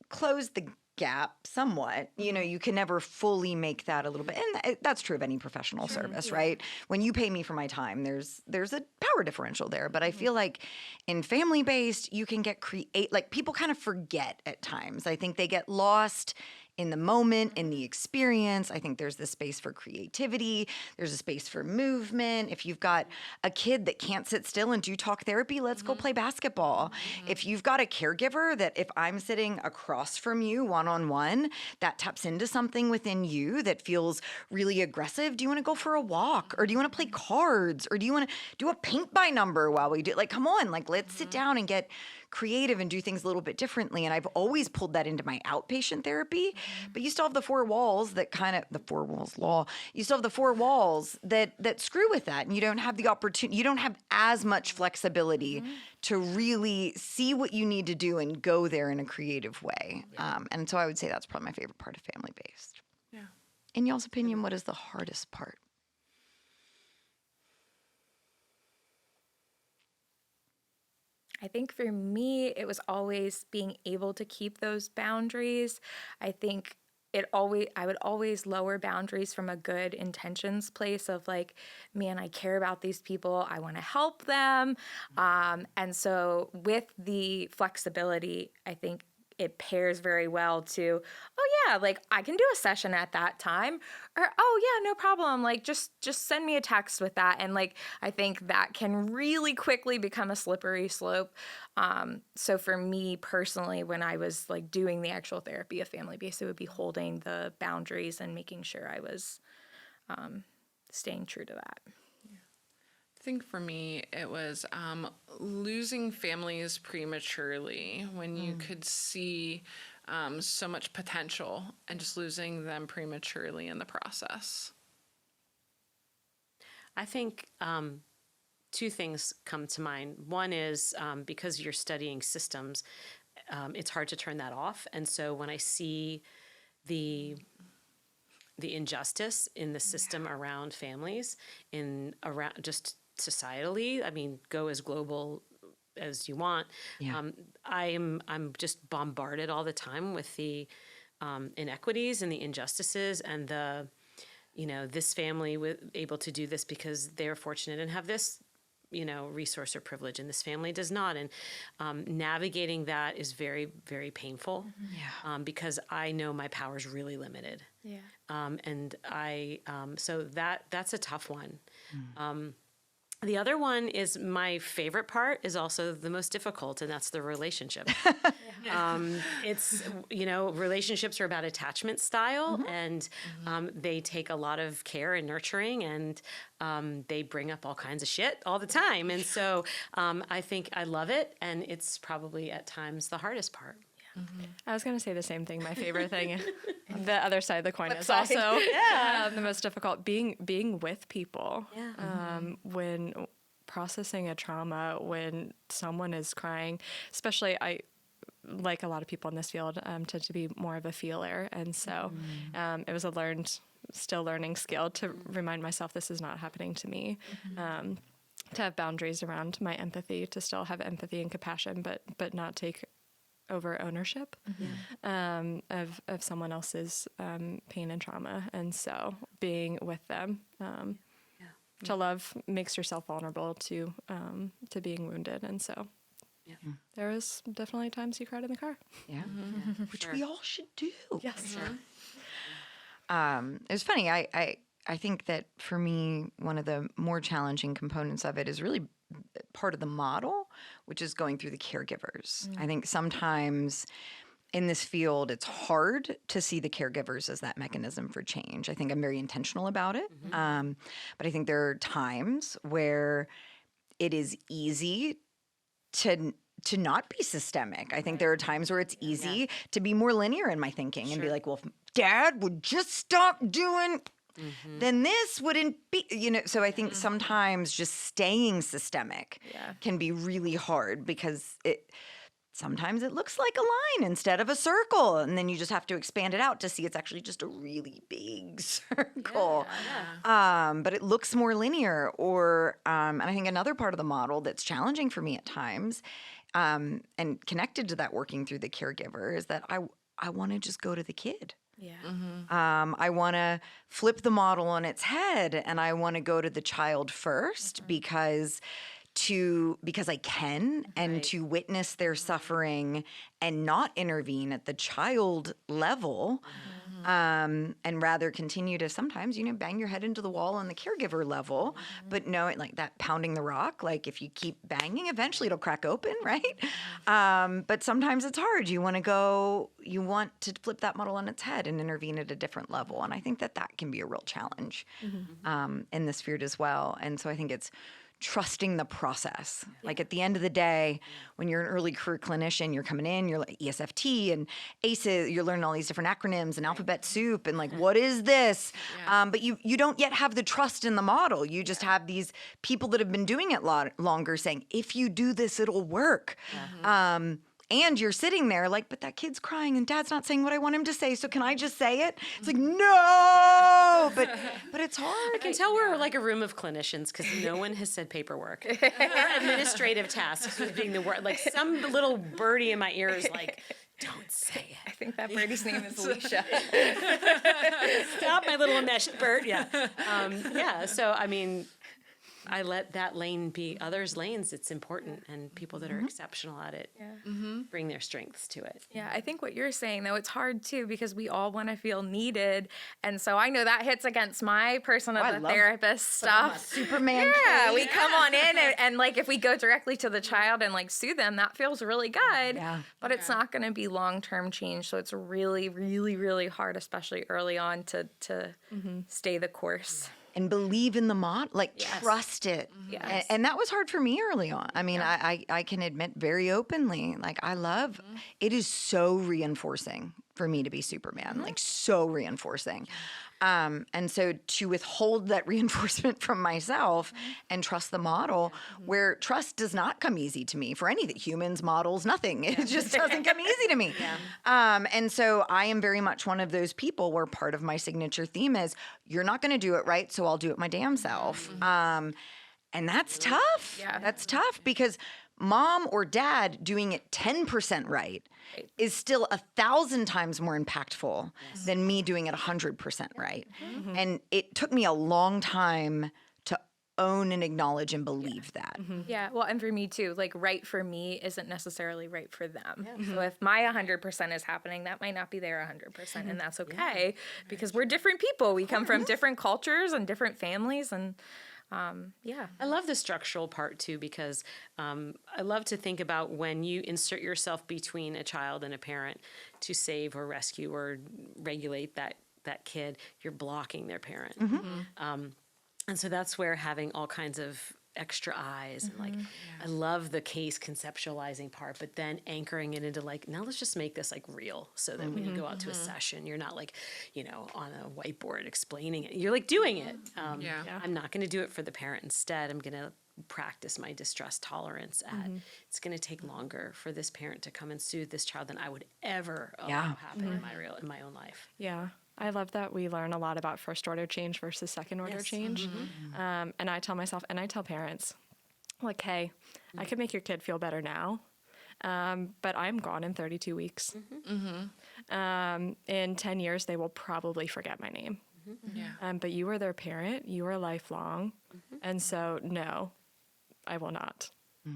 close the gap somewhat. You can never fully make that a little bit. And that's true of any professional service, right? When you pay me for my time, there's a power differential there. But I feel like in family-based, you can get like people kind of forget at times. I think they get lost in the moment, in the experience. I think there's this space for creativity. There's a space for movement. If you've got a kid that can't sit still and do talk therapy, let's go play basketball. If you've got a caregiver that if I'm sitting across from you one-on-one, that taps into something within you that feels really aggressive. Do you want to go for a walk? Or do you want to play cards? Or do you want to do a paint by number while we do, like, come on, like, let's sit down and get creative and do things a little bit differently. And I've always pulled that into my outpatient therapy, but you still have the four walls that the four walls law, you still have the four walls that screw with that. And you don't have the opportunity, you don't have as much flexibility to really see what you need to do and go there in a creative way. And so I would say that's probably my favorite part of family-based. Yeah. In y'all's opinion, what is the hardest part? I think for me, it was always being able to keep those boundaries. I think I would always lower boundaries from a good intentions place of like, man, I care about these people. I want to help them. And so with the flexibility, I think it pairs very well to, oh yeah, like I can do a session at that time, or oh yeah, no problem. Like just send me a text with that. And like, I think that can really quickly become a slippery slope. So for me personally, when I was like doing the actual therapy of family-based, it would be holding the boundaries and making sure I was staying true to that. I think for me, it was losing families prematurely when you could see so much potential and just losing them prematurely in the process. I think two things come to mind. One is because you're studying systems, it's hard to turn that off. And so when I see the injustice in the system around families, around just societally, I mean, go as global as you want. Yeah. I'm just bombarded all the time with the inequities and the injustices and this family able to do this because they're fortunate and have this, resource or privilege, and this family does not. And navigating that is very, very painful. Because I know my power is really limited. Yeah. And so that's a tough one. The other one is my favorite part is also the most difficult, and that's the relationship. It's, relationships are about attachment style, and they take a lot of care and nurturing, and they bring up all kinds of shit all the time. And so I think I love it, and it's probably at times the hardest part. I was going to say the same thing. My favorite thing, the other side of the coin is side? also the most difficult. Being with people when processing a trauma, when someone is crying, especially I, like a lot of people in this field, tend to be more of a feeler, and so it was still learning skill to remind myself this is not happening to me. To have boundaries around my empathy, to still have empathy and compassion, but not take over ownership of someone else's pain and trauma. And so being with them to love makes yourself vulnerable to being wounded. And so there was definitely times you cried in the car. Which we all should do. Yes. It was funny. I think that for me, one of the more challenging components of it is really part of the model, which is going through the caregivers. I think sometimes in this field, it's hard to see the caregivers as that mechanism for change. I think I'm very intentional about it. But I think there are times where it is easy to not be systemic. I think there are times where it's easy to be more linear in my thinking and be like, well, if Dad would just stop doing, then this wouldn't be, so I think sometimes just staying systemic can be really hard because sometimes it looks like a line instead of a circle. And then you just have to expand it out to see it's actually just a really big circle. But it looks more linear. And I think another part of the model that's challenging for me at times, and connected to that working through the caregiver, is that I want to just go to the kid. Yeah. I want to flip the model on its head, and I want to go to the child first because I can, and Right. to witness their suffering and not intervene at the child level, and rather continue to sometimes, bang your head into the wall on the caregiver level, but know it like that pounding the rock. Like if you keep banging, eventually it'll crack open, right? But sometimes it's hard. You want to flip that model on its head and intervene at a different level. And I think that can be a real challenge in this field as well. And so I think it's trusting the process. Like at the end of the day, when you're an early career clinician, you're coming in, you're like ESFT and ACEs, you're learning all these different acronyms and alphabet soup and like, what is this? But you don't yet have the trust in the model. You just have these people that have been doing it longer saying, if you do this, it'll work. And you're sitting there like, but that kid's crying and dad's not saying what I want him to say. So can I just say it? It's like, no, but it's hard. I can tell we're like a room of clinicians because no one has said paperwork. Administrative tasks was being the word. Like some little birdie in my ear is like, don't say I it. think that birdie's name is Alicia. Stop my little mesh bird. Yeah. So, I mean, I let that lane be others' lanes. It's important. And people that are exceptional at it bring their strengths to it. Yeah, I think what you're saying, though, it's hard, too, because we all want to feel needed. And so I know that hits against my person I of the love therapist stuff. Superman. Yeah, we come on in and like if we go directly to the child and like soothe them, that feels really good. Yeah. But it's not going to be long-term change. So it's really, really, really hard, especially early on, to stay the course. And believe in the model, like trust it. Yes. And that was hard for me early on. I mean, I can admit very openly, like I love, it is so reinforcing for me to be Superman, like so reinforcing. And so to withhold that reinforcement from myself and trust the model, where trust does not come easy to me for anything, humans, models, nothing. It just doesn't come easy to me. And so I am very much one of those people where part of my signature theme is, you're not going to do it right, so I'll do it my damn self. And that's tough. Yeah. That's tough because mom or dad doing it 10% right is still 1,000 times more impactful than me doing it 100% right. And it took me a long time to own and acknowledge and believe that. Yeah, well, and for me too, like right for me isn't necessarily right for them. So if my 100% is happening, that might not be their 100%, and that's okay because we're different people. We come from different cultures and different families, and I love the structural part too because I love to think about when you insert yourself between a child and a parent to save or rescue or regulate that kid, you're blocking their parent. And so that's where having all kinds of extra eyes and like I love the case conceptualizing part, but then anchoring it into like, now let's just make this like real so that when you go out to a session, you're not like, on a whiteboard explaining it. You're like doing it. I'm not going to do it for the parent. Instead, I'm going to practice my distress tolerance at it's going to take longer for this parent to come and soothe this child than I would ever allow happen in my own life. Yeah. I love that we learn a lot about first order change versus second order change. And I tell myself, and I tell parents, like, hey, I could make your kid feel better now, but I'm gone in 32 weeks. In 10 years, they will probably forget my name. But you are their parent, you are lifelong. And so, no, I will not.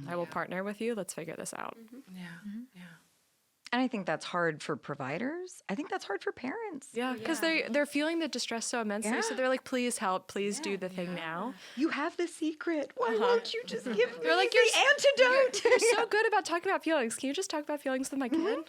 I will partner with you. Let's figure this out. And I think that's hard for providers. I think that's hard for parents. Yeah, because they're feeling the distress so immensely. So they're like, please help, please do the thing now. You have the secret. Why won't you just give me They're like, the antidote? You're so good about talking about feelings. Can you just talk about feelings with my kid?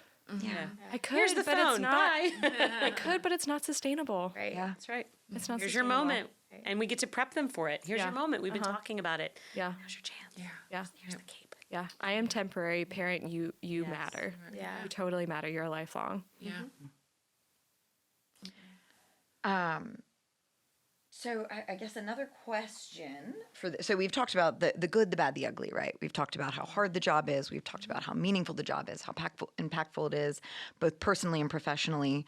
I could, Here's the but phone. it's not. Bye. I could, but it's not sustainable. right. Yeah. That's right. It's not Here's your sustainable. moment. And we get to prep them for it. Here's your moment. We've been talking about it. Yeah, Here's your chance. yeah, Here's the cape. yeah. I am temporary parent. You matter. Yeah. You totally matter. You're lifelong. So I guess another question for so we've talked about the good, the bad, the ugly, right? We've talked about how hard the job is. We've talked about how meaningful the job is, how impactful it is, both personally and professionally.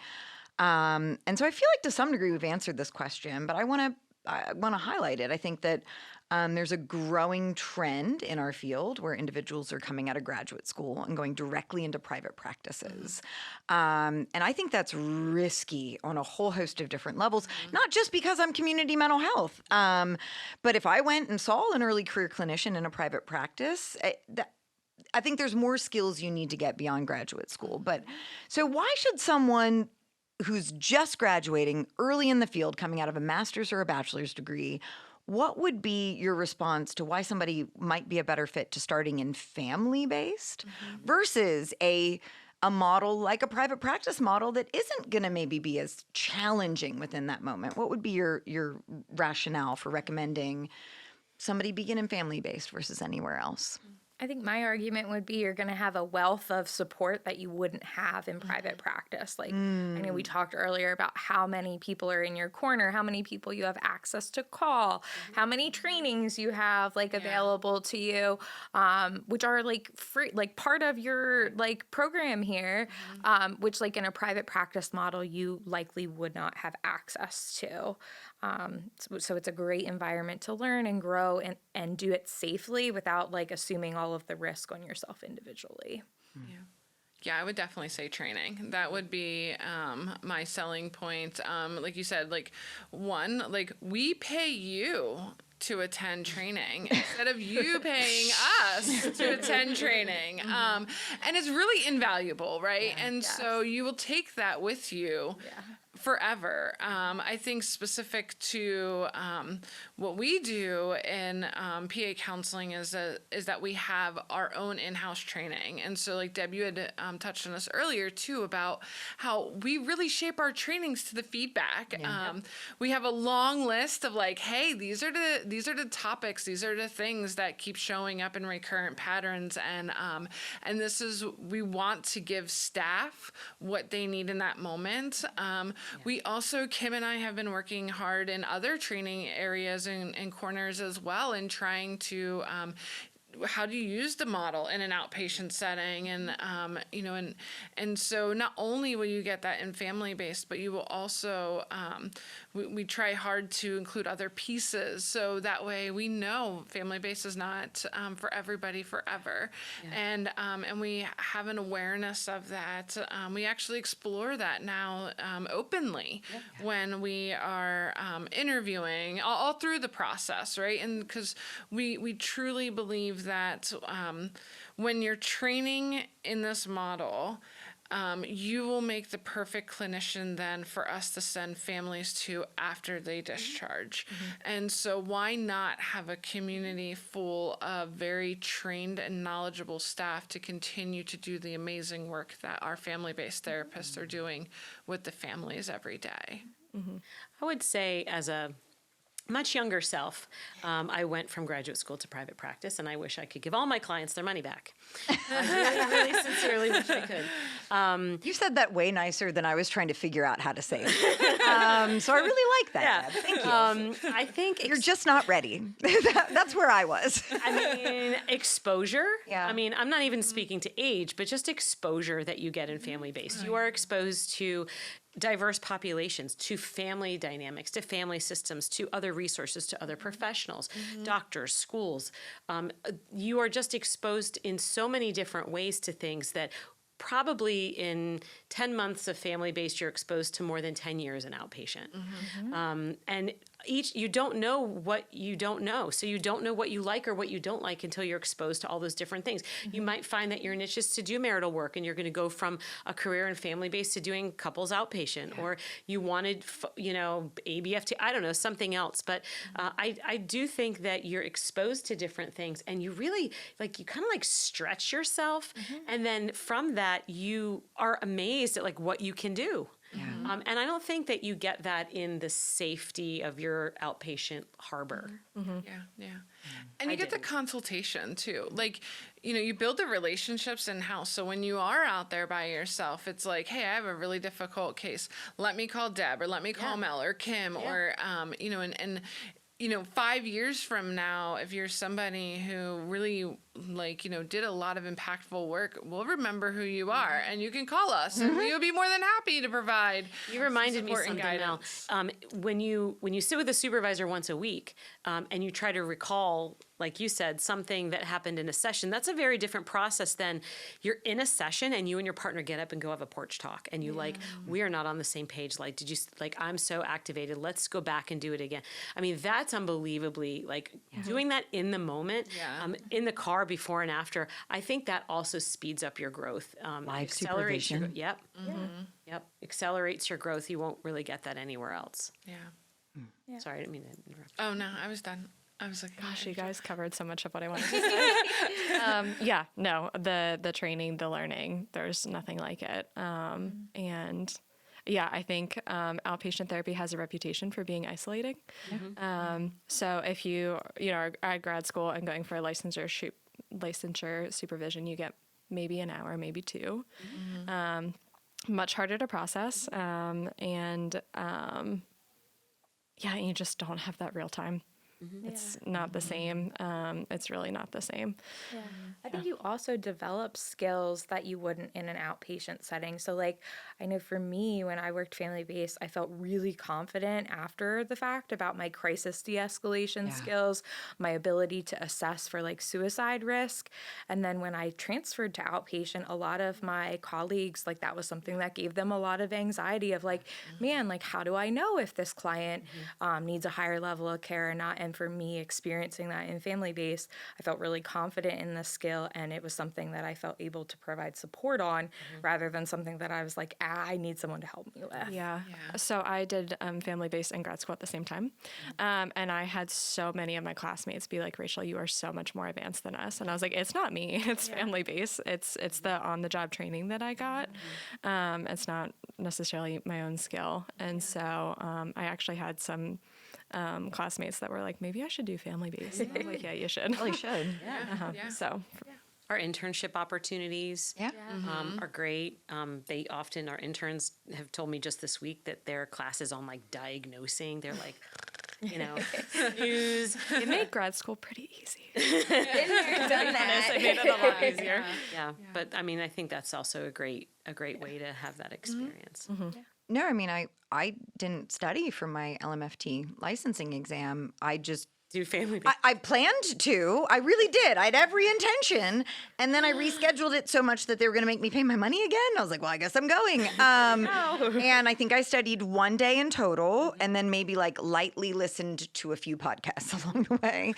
And so I feel like to some degree we've answered this question, but I want to highlight it. I think that There's a growing trend in our field where individuals are coming out of graduate school and going directly into private practices. And I think that's risky on a whole host of different levels, not just because I'm community mental health. But if I went and saw an early career clinician in a private practice, I think there's more skills you need to get beyond graduate school. But so why should someone who's just graduating early in the field, coming out of a master's or a bachelor's degree, what would be your response to why somebody might be a better fit to starting in family-based versus a model like a private practice model that isn't going to maybe be as challenging within that moment? What would be your rationale for recommending somebody begin in family-based versus anywhere else? I think my argument would be you're going to have a wealth of support that you wouldn't have in private practice. Like, I know we talked earlier about how many people are in your corner, how many people you have access to call, how many trainings you have like available to you, which are like free, like part of your like program here, which like in a private practice model, you likely would not have access to. So it's a great environment to learn and grow and do it safely without like assuming all of the risk on yourself individually. Yeah, I would definitely say training. That would be my selling point. Like you said, like one, like we pay you to attend training instead of you paying us to attend training. And it's really invaluable, right? And so you will take that with you forever. I think specific to what we do in PA counseling is that we have our own in-house training. And so like Deb, you had touched on this earlier too about how we really shape our trainings to the feedback. We have a long list of like, hey, these are the topics, these are the things that keep showing up in recurrent patterns. And this is, we want to give staff what they need in that moment. We also, Kim and I have been working hard in other training areas and corners as well, and trying to how do you use the model in an outpatient setting, and and so not only will you get that in family-based, but you will also we try hard to include other pieces, so that way we know family-based is not for everybody forever, and we have an awareness of that. We actually explore that now openly when we are interviewing all through the process, right? And because we truly believe that when you're training in this model, you will make the perfect clinician then for us to send families to after they discharge. And so why not have a community full of very trained and knowledgeable staff to continue to do the amazing work that our family-based therapists are doing with the families every day? I would say as a much younger self, I went from graduate school to private practice, and I wish I could give all my clients their money back. I really sincerely wish I could. You said that way nicer than I was trying to figure out how to say it. So I really like that. Deb. Thank you. I think You're just not ready. That's where I was. I mean, exposure. Yeah. I mean, I'm not even speaking to age, but just exposure that you get in family-based. You are exposed to diverse populations, to family dynamics, to family systems, to other resources, to other professionals, doctors, schools. You are just exposed in so many different ways to things that probably in 10 months of family-based, you're exposed to more than 10 years in outpatient. And you don't know what you don't know. So you don't know what you like or what you don't like until you're exposed to all those different things. You might find that your niche is to do marital work, and you're going to go from a career in family-based to doing couples outpatient, or you wanted, ABFT, I don't know, something else. But I do think that you're exposed to different things, and you really, you kind of stretch yourself. And then from that, you are amazed at what you can do. And I don't think that you get that in the safety of your outpatient harbor. And you get the consultation too. You build the relationships in-house. So when you are out there by yourself, it's like, hey, I have a really difficult case. Let me call Deb, or let me call Mel or Kim, or, 5 years from now, if you're somebody who really did a lot of impactful work, we'll remember who you are, and you can call us, and we would be more than happy to provide. You reminded me support and something, Mel. guidance. When you sit with a supervisor once a week, and you try to recall, like you said, something that happened in a session, that's a very different process than you're in a session and you and your partner get up and go have a porch talk, and you we are not on the same page. Like, did you I'm so activated. Let's go back and do it again. I mean, that's unbelievably doing that in the moment, in the car before and after. I think that also speeds up your growth. Live Accelerates your, supervision. yep. Yep. Accelerates your growth. You won't really get that anywhere else. Yeah. Sorry, I didn't mean to interrupt. Oh no, I was done. I was like, Gosh, you guys covered so much of what I wanted to say. The training, the learning, there's nothing like it. And yeah, I think outpatient therapy has a reputation for being isolating. So if you are at grad school and going for a licensure supervision, you get maybe an hour, maybe two. Much harder to process. And you just don't have that real time. It's not the same. It's really not the same. Yeah. I think you also develop skills that you wouldn't in an outpatient setting. So I know for me, when I worked family-based, I felt really confident after the fact about my crisis de-escalation skills, my ability to assess for suicide risk. And then when I transferred to outpatient, a lot of my colleagues, that was something that gave them a lot of anxiety of man, how do I know if this client needs a higher level of care or not? And for me, experiencing that in family-based, I felt really confident in the skill, and it was something that I felt able to provide support on rather than something that I was I need someone to help me with. Yeah. So I did family-based and grad school at the same time. And I had so many of my classmates be like, Rachel, you are so much more advanced than us. And I was like, it's not me. It's family-based. It's the on-the-job training that I got. It's not necessarily my own skill. And so I actually had some classmates that were like, maybe I should do family-based. And I was like, yeah, you should. Really should. So Our internship opportunities Yeah. are great. They often, our interns have told me just this week that their classes on diagnosing, they're snooze. it made grad school pretty easy. Done that. It made it a lot easier. Yeah. But I mean, I think that's also a great way to have that experience. No, I mean, I didn't study for my LMFT licensing exam. I just Do family. I planned to. I really did. I had every intention. And then I rescheduled it so much that they were going to make me pay my money again. I was like, well, I guess I'm going. And I think I studied one day in total and then maybe lightly listened to a few podcasts along the way.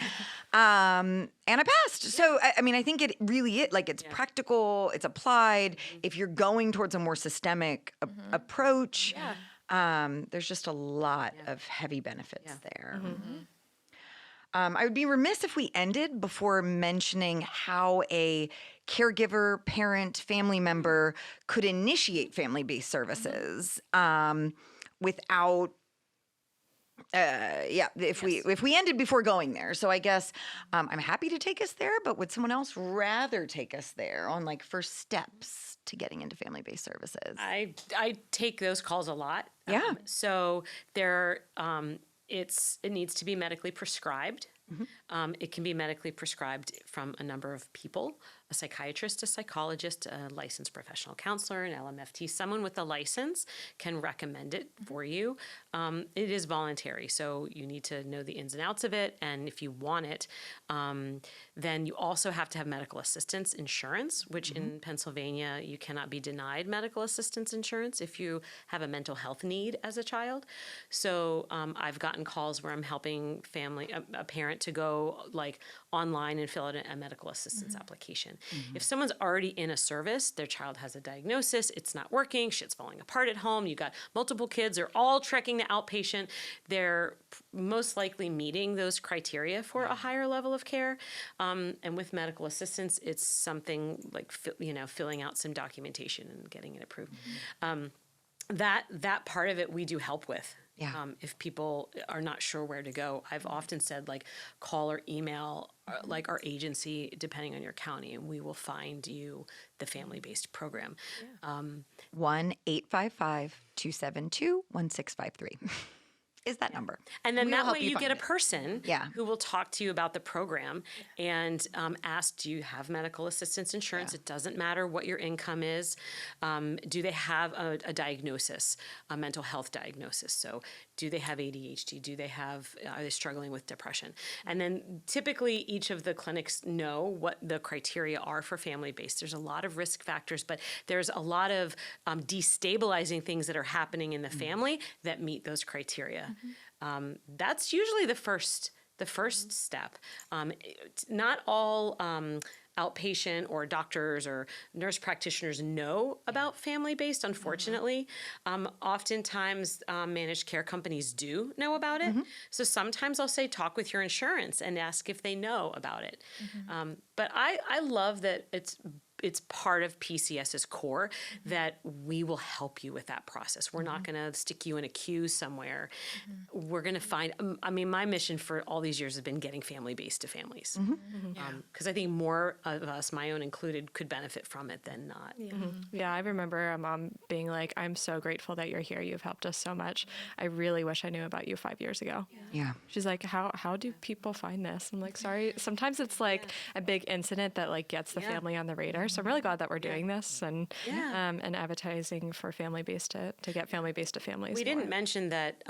And I passed. So, I mean, I think it really is it's practical, it's applied. If you're going towards a more systemic approach, there's just a lot of heavy benefits there. I would be remiss if we ended before mentioning how a caregiver, parent, family member could initiate family-based services without. If we ended before going there. So I guess I'm happy to take us there, but would someone else rather take us there on first steps to getting into family-based services? I take those calls a lot. Yeah. So there, it needs to be medically prescribed. It can be medically prescribed from a number of people, a psychiatrist, a psychologist, a licensed professional counselor, an LMFT, someone with a license can recommend it for you. It is voluntary, so you need to know the ins and outs of it. And if you want it, then you also have to have medical assistance insurance, which in Pennsylvania, you cannot be denied medical assistance insurance if you have a mental health need as a child. So I've gotten calls where I'm helping a parent to go online and fill out a medical assistance application. If someone's already in a service, their child has a diagnosis, it's not working, shit's falling apart at home, you got multiple kids, they're all trekking to outpatient, they're most likely meeting those criteria for a higher level of care. And with medical assistance, it's something filling out some documentation and getting it approved. That part of it we do help with. Yeah. If people are not sure where to go, I've often said call or email our agency depending on your county, and we will find you the family-based program. 1-855-272-1653. is that number. And then We will that help way you get find a it. person Yeah. who will talk to you about the program and ask, do you have medical assistance insurance? Yeah. It doesn't matter what your income is. Do they have a diagnosis, a mental health diagnosis? So do they have ADHD? Are they struggling with depression? And then typically each of the clinics know what the criteria are for family-based. There's a lot of risk factors, but there's a lot of destabilizing things that are happening in the family that meet those criteria. That's usually the first step. Not all outpatient or doctors or nurse practitioners know about family-based, unfortunately. Oftentimes, managed care companies do know about it. So sometimes I'll say, talk with your insurance and ask if they know about it. But I love that it's part of PCS's core that we will help you with that process. We're not going to stick you in a queue somewhere. We're going to find, my mission for all these years has been getting family-based to families. Because I think more of us, my own included, could benefit from it than not. Yeah, I remember a mom being like, I'm so grateful that you're here. You've helped us so much. I really wish I knew about you 5 years ago. Yeah. She's like, how do people find this? I'm like, sorry. Sometimes it's like a big incident that like gets the family on the radar. So I'm really glad that we're doing this and advertising for family-based to get family-based to families. We didn't mention that,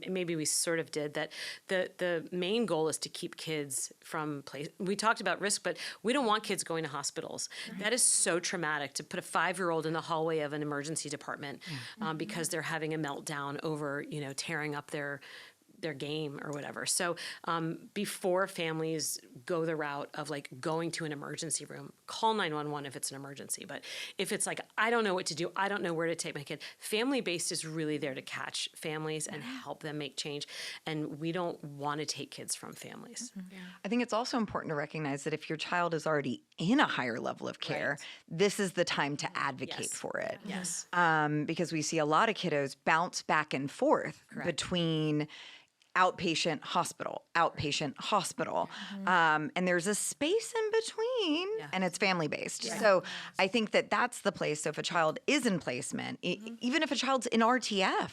maybe we sort of did, that the main goal is to keep kids from we talked about risk, but we don't want kids going to hospitals. That is so traumatic to put a 5-year-old in the hallway of an emergency department because they're having a meltdown over, tearing up their game or whatever. So before families go the route of like going to an emergency room, call 911 if it's an emergency. But if it's like, I don't know what to do, I don't know where to take my kid, family-based is really there to catch families and help them make change. And we don't want to take kids from families. I think it's also important to recognize that if your child is already in a higher level of care, this is the time to advocate Yes. for it. Yes. Because we see a lot of kiddos bounce back and forth between outpatient hospital, and there's a space in between, and it's family-based. So I think that that's the place. So if a child is in placement, even if a child's in RTF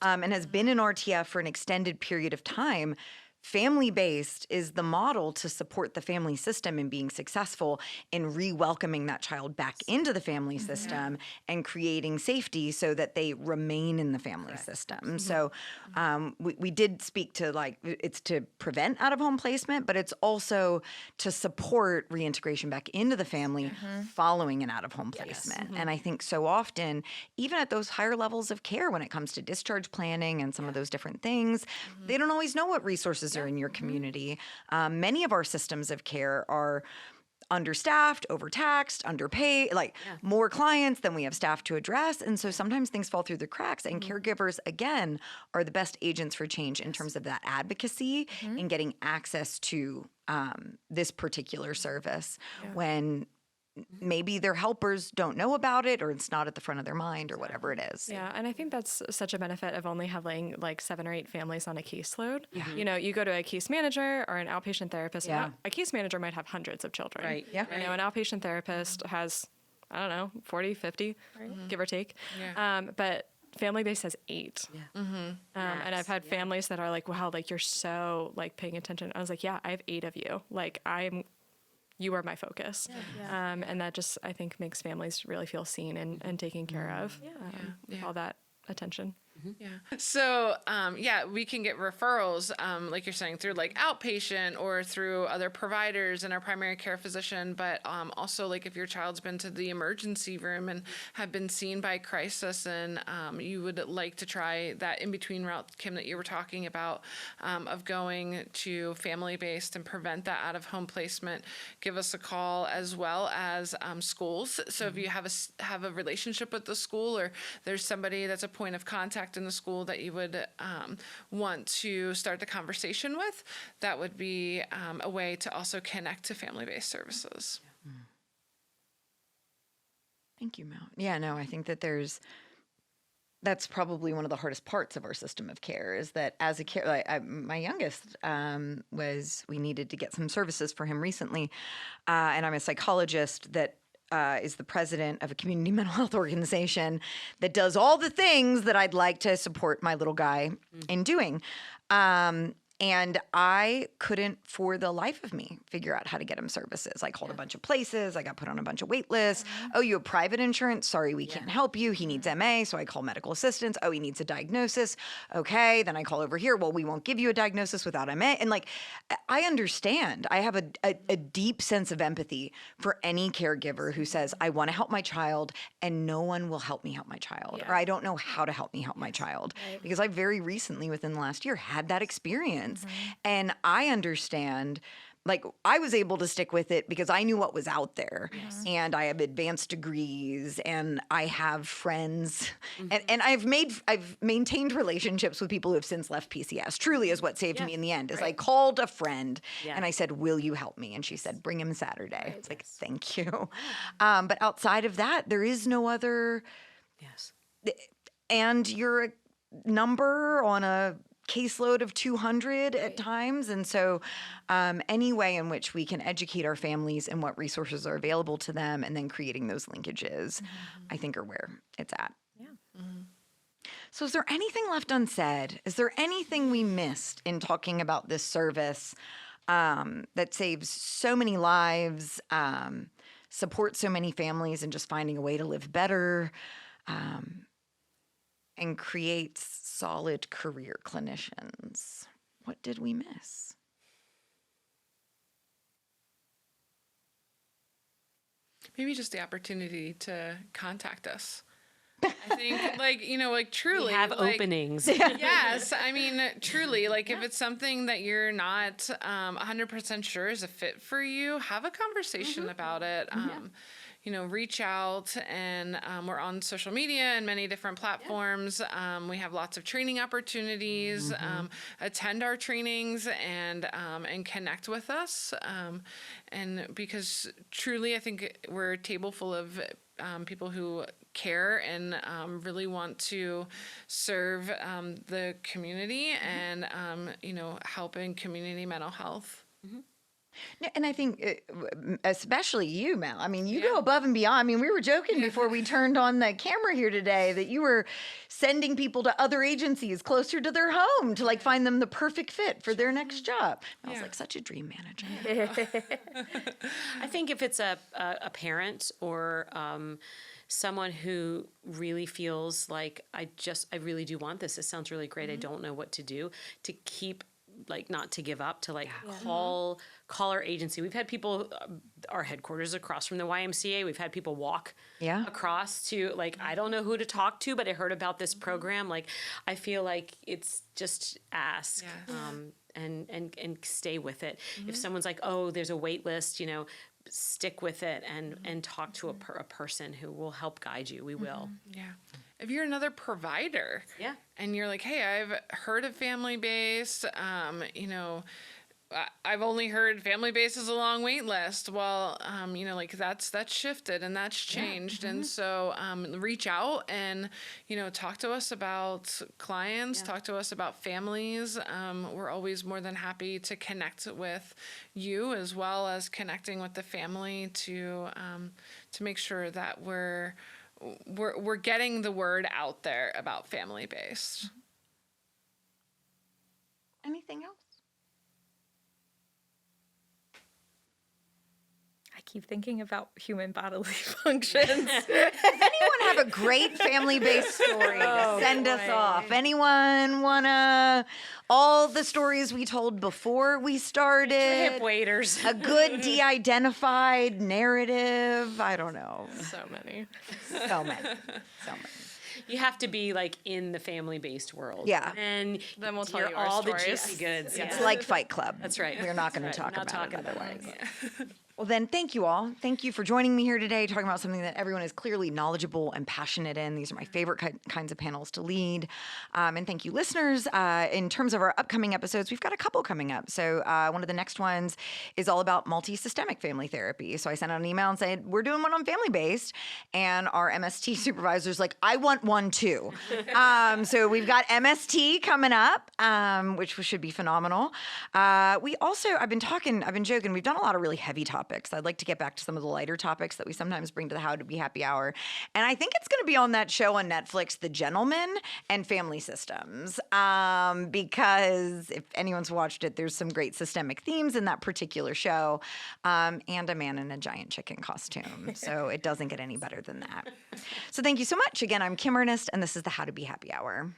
and has been in RTF for an extended period of time, family-based is the model to support the family system in being successful in re-welcoming that child back into the family system and creating safety so that they remain in the family system. So we did speak to it's to prevent out-of-home placement, but it's also to support reintegration back into the family following an out-of-home placement. And I think so often, even at those higher levels of care when it comes to discharge planning and some of those different things, they don't always know what resources are in your community. Many of our systems of care are understaffed, overtaxed, underpaid, more clients than we have staff to address. And so sometimes things fall through the cracks. And caregivers, again, are the best agents for change in terms of that advocacy and getting access to this particular service when maybe their helpers don't know about it or it's not at the front of their mind or whatever it is. Yeah, and I think that's such a benefit of only having like 7 or 8 families on a caseload. You go to a case manager or an outpatient therapist. Yeah. A case manager might have hundreds of children. Right. Yeah. An outpatient therapist has, 40, 50, give or take. Yeah. But family-based has 8. And I've had families that are like, wow, like you're so like paying attention. I was like, yeah, I have 8 of you. Like you are my focus. And that just, I think, makes families really feel seen and taken care of with all that attention. Yeah. So, we can get referrals, like you're saying, through like outpatient or through other providers and our primary care physician. But also, like if your child's been to the emergency room and have been seen by crisis, and you would like to try that in between route, Kim, that you were talking about, of going to family-based and prevent that out-of-home placement, give us a call, as well as schools. So if you have a relationship with the school, or there's somebody that's a point of contact in the school that you would want to start the conversation with, that would be a way to also connect to family-based services. Thank you, Mel. Yeah, no, I think that that's probably one of the hardest parts of our system of care is that as a my youngest we needed to get some services for him recently, and I'm a psychologist that is the president of a community mental health organization that does all the things that I'd like to support my little guy in doing. And I couldn't, for the life of me, figure out how to get him services. I called a bunch of places. I got put on a bunch of wait lists. Oh, you have private insurance? Sorry, we can't help you. He needs MA, so I call medical assistance. Oh, he needs a diagnosis. Okay, then I call over here. Well, we won't give you a diagnosis without MA. And like, I understand. I have a deep sense of empathy for any caregiver who says, I want to help my child and no one will help me help my child. Or I don't know how to help me help my child. Because I very recently, within the last year, had that experience. And I understand, like, I was able to stick with it because I knew what was out there. And I have advanced degrees and I have friends. And I've maintained relationships with people who have since left PCS. Truly is what saved me in the end. Is I called a friend and I said, will you help me? And she said, bring him Saturday. It's like, thank you. But outside of that, there is no other. And you're a number on a caseload of 200 at times. And so any way in which we can educate our families and what resources are available to them and then creating those linkages, I think are where it's at. So is there anything left unsaid? Is there anything we missed in talking about this service that saves so many lives, supports so many families and just finding a way to live better, and creates solid career clinicians? What did we miss? Maybe just the opportunity to contact us. I think, truly. We have openings. Yes. I mean, truly, if it's something that you're not 100% sure is a fit for you, have a conversation about it. Reach out, and we're on social media and many different platforms. We have lots of training opportunities. Attend our trainings and connect with us. And because truly, I think we're a table full of people who care and really want to serve the community and help in community mental health. And I think especially you, Mel. I mean, you go above and beyond. I mean, we were joking before we turned on the camera here today that you were sending people to other agencies closer to their home to find them the perfect fit for their next job. I was like such a dream manager. I think if it's a parent or someone who really feels like I really do want this. This sounds really great. I don't know what to do. To keep not to give up, to call our agency. We've had people, our headquarters across from the YMCA. We've had people walk across to I don't know who to talk to, but I heard about this program. I feel like it's just ask. And stay with it. If someone's like, oh, there's a wait list, stick with it and talk to a person who will help guide you. We will. If you're another provider and you're like, hey, I've heard of family-based, I've only heard family-based is a long wait list. Well, that's shifted and that's changed. And so reach out and, talk to us about clients, talk to us about families. We're always more than happy to connect with you as well as connecting with the family to make sure that we're getting the word out there about family-based. Anything else? I keep thinking about human bodily functions. Does anyone have a great family-based story to send us off? Anyone wanna? All the stories we told before we started. Hip waiters. A good de-identified narrative. I don't know. So many. So many. You have to be in the family-based world. Yeah. And Then we'll tell you're you our all stories. the juicy goods. It's like Fight Club. That's right. We're not going to That's talk right. Not about it talking about otherwise. it. Well, then, thank you all. Thank you for joining me here today, talking about something that everyone is clearly knowledgeable and passionate in. These are my favorite kinds of panels to lead. And thank you, listeners. In terms of our upcoming episodes, we've got a couple coming up. So one of the next ones is all about multi-systemic family therapy. So I sent out an email and said, we're doing one on family-based. And our MST supervisor's like, I want one too. So we've got MST coming up, which should be phenomenal. We also, I've been joking, we've done a lot of really heavy topics topics. I'd like to get back to some of the lighter topics that we sometimes bring to the How to Be Happy Hour. And I think it's going to be on that show on Netflix, The Gentleman and Family Systems. Because if anyone's watched it, there's some great systemic themes in that particular show. And a man in a giant chicken costume. So it doesn't get any better than that. So thank you so much. Again, I'm Kim Ernest, and this is the How to Be Happy Hour.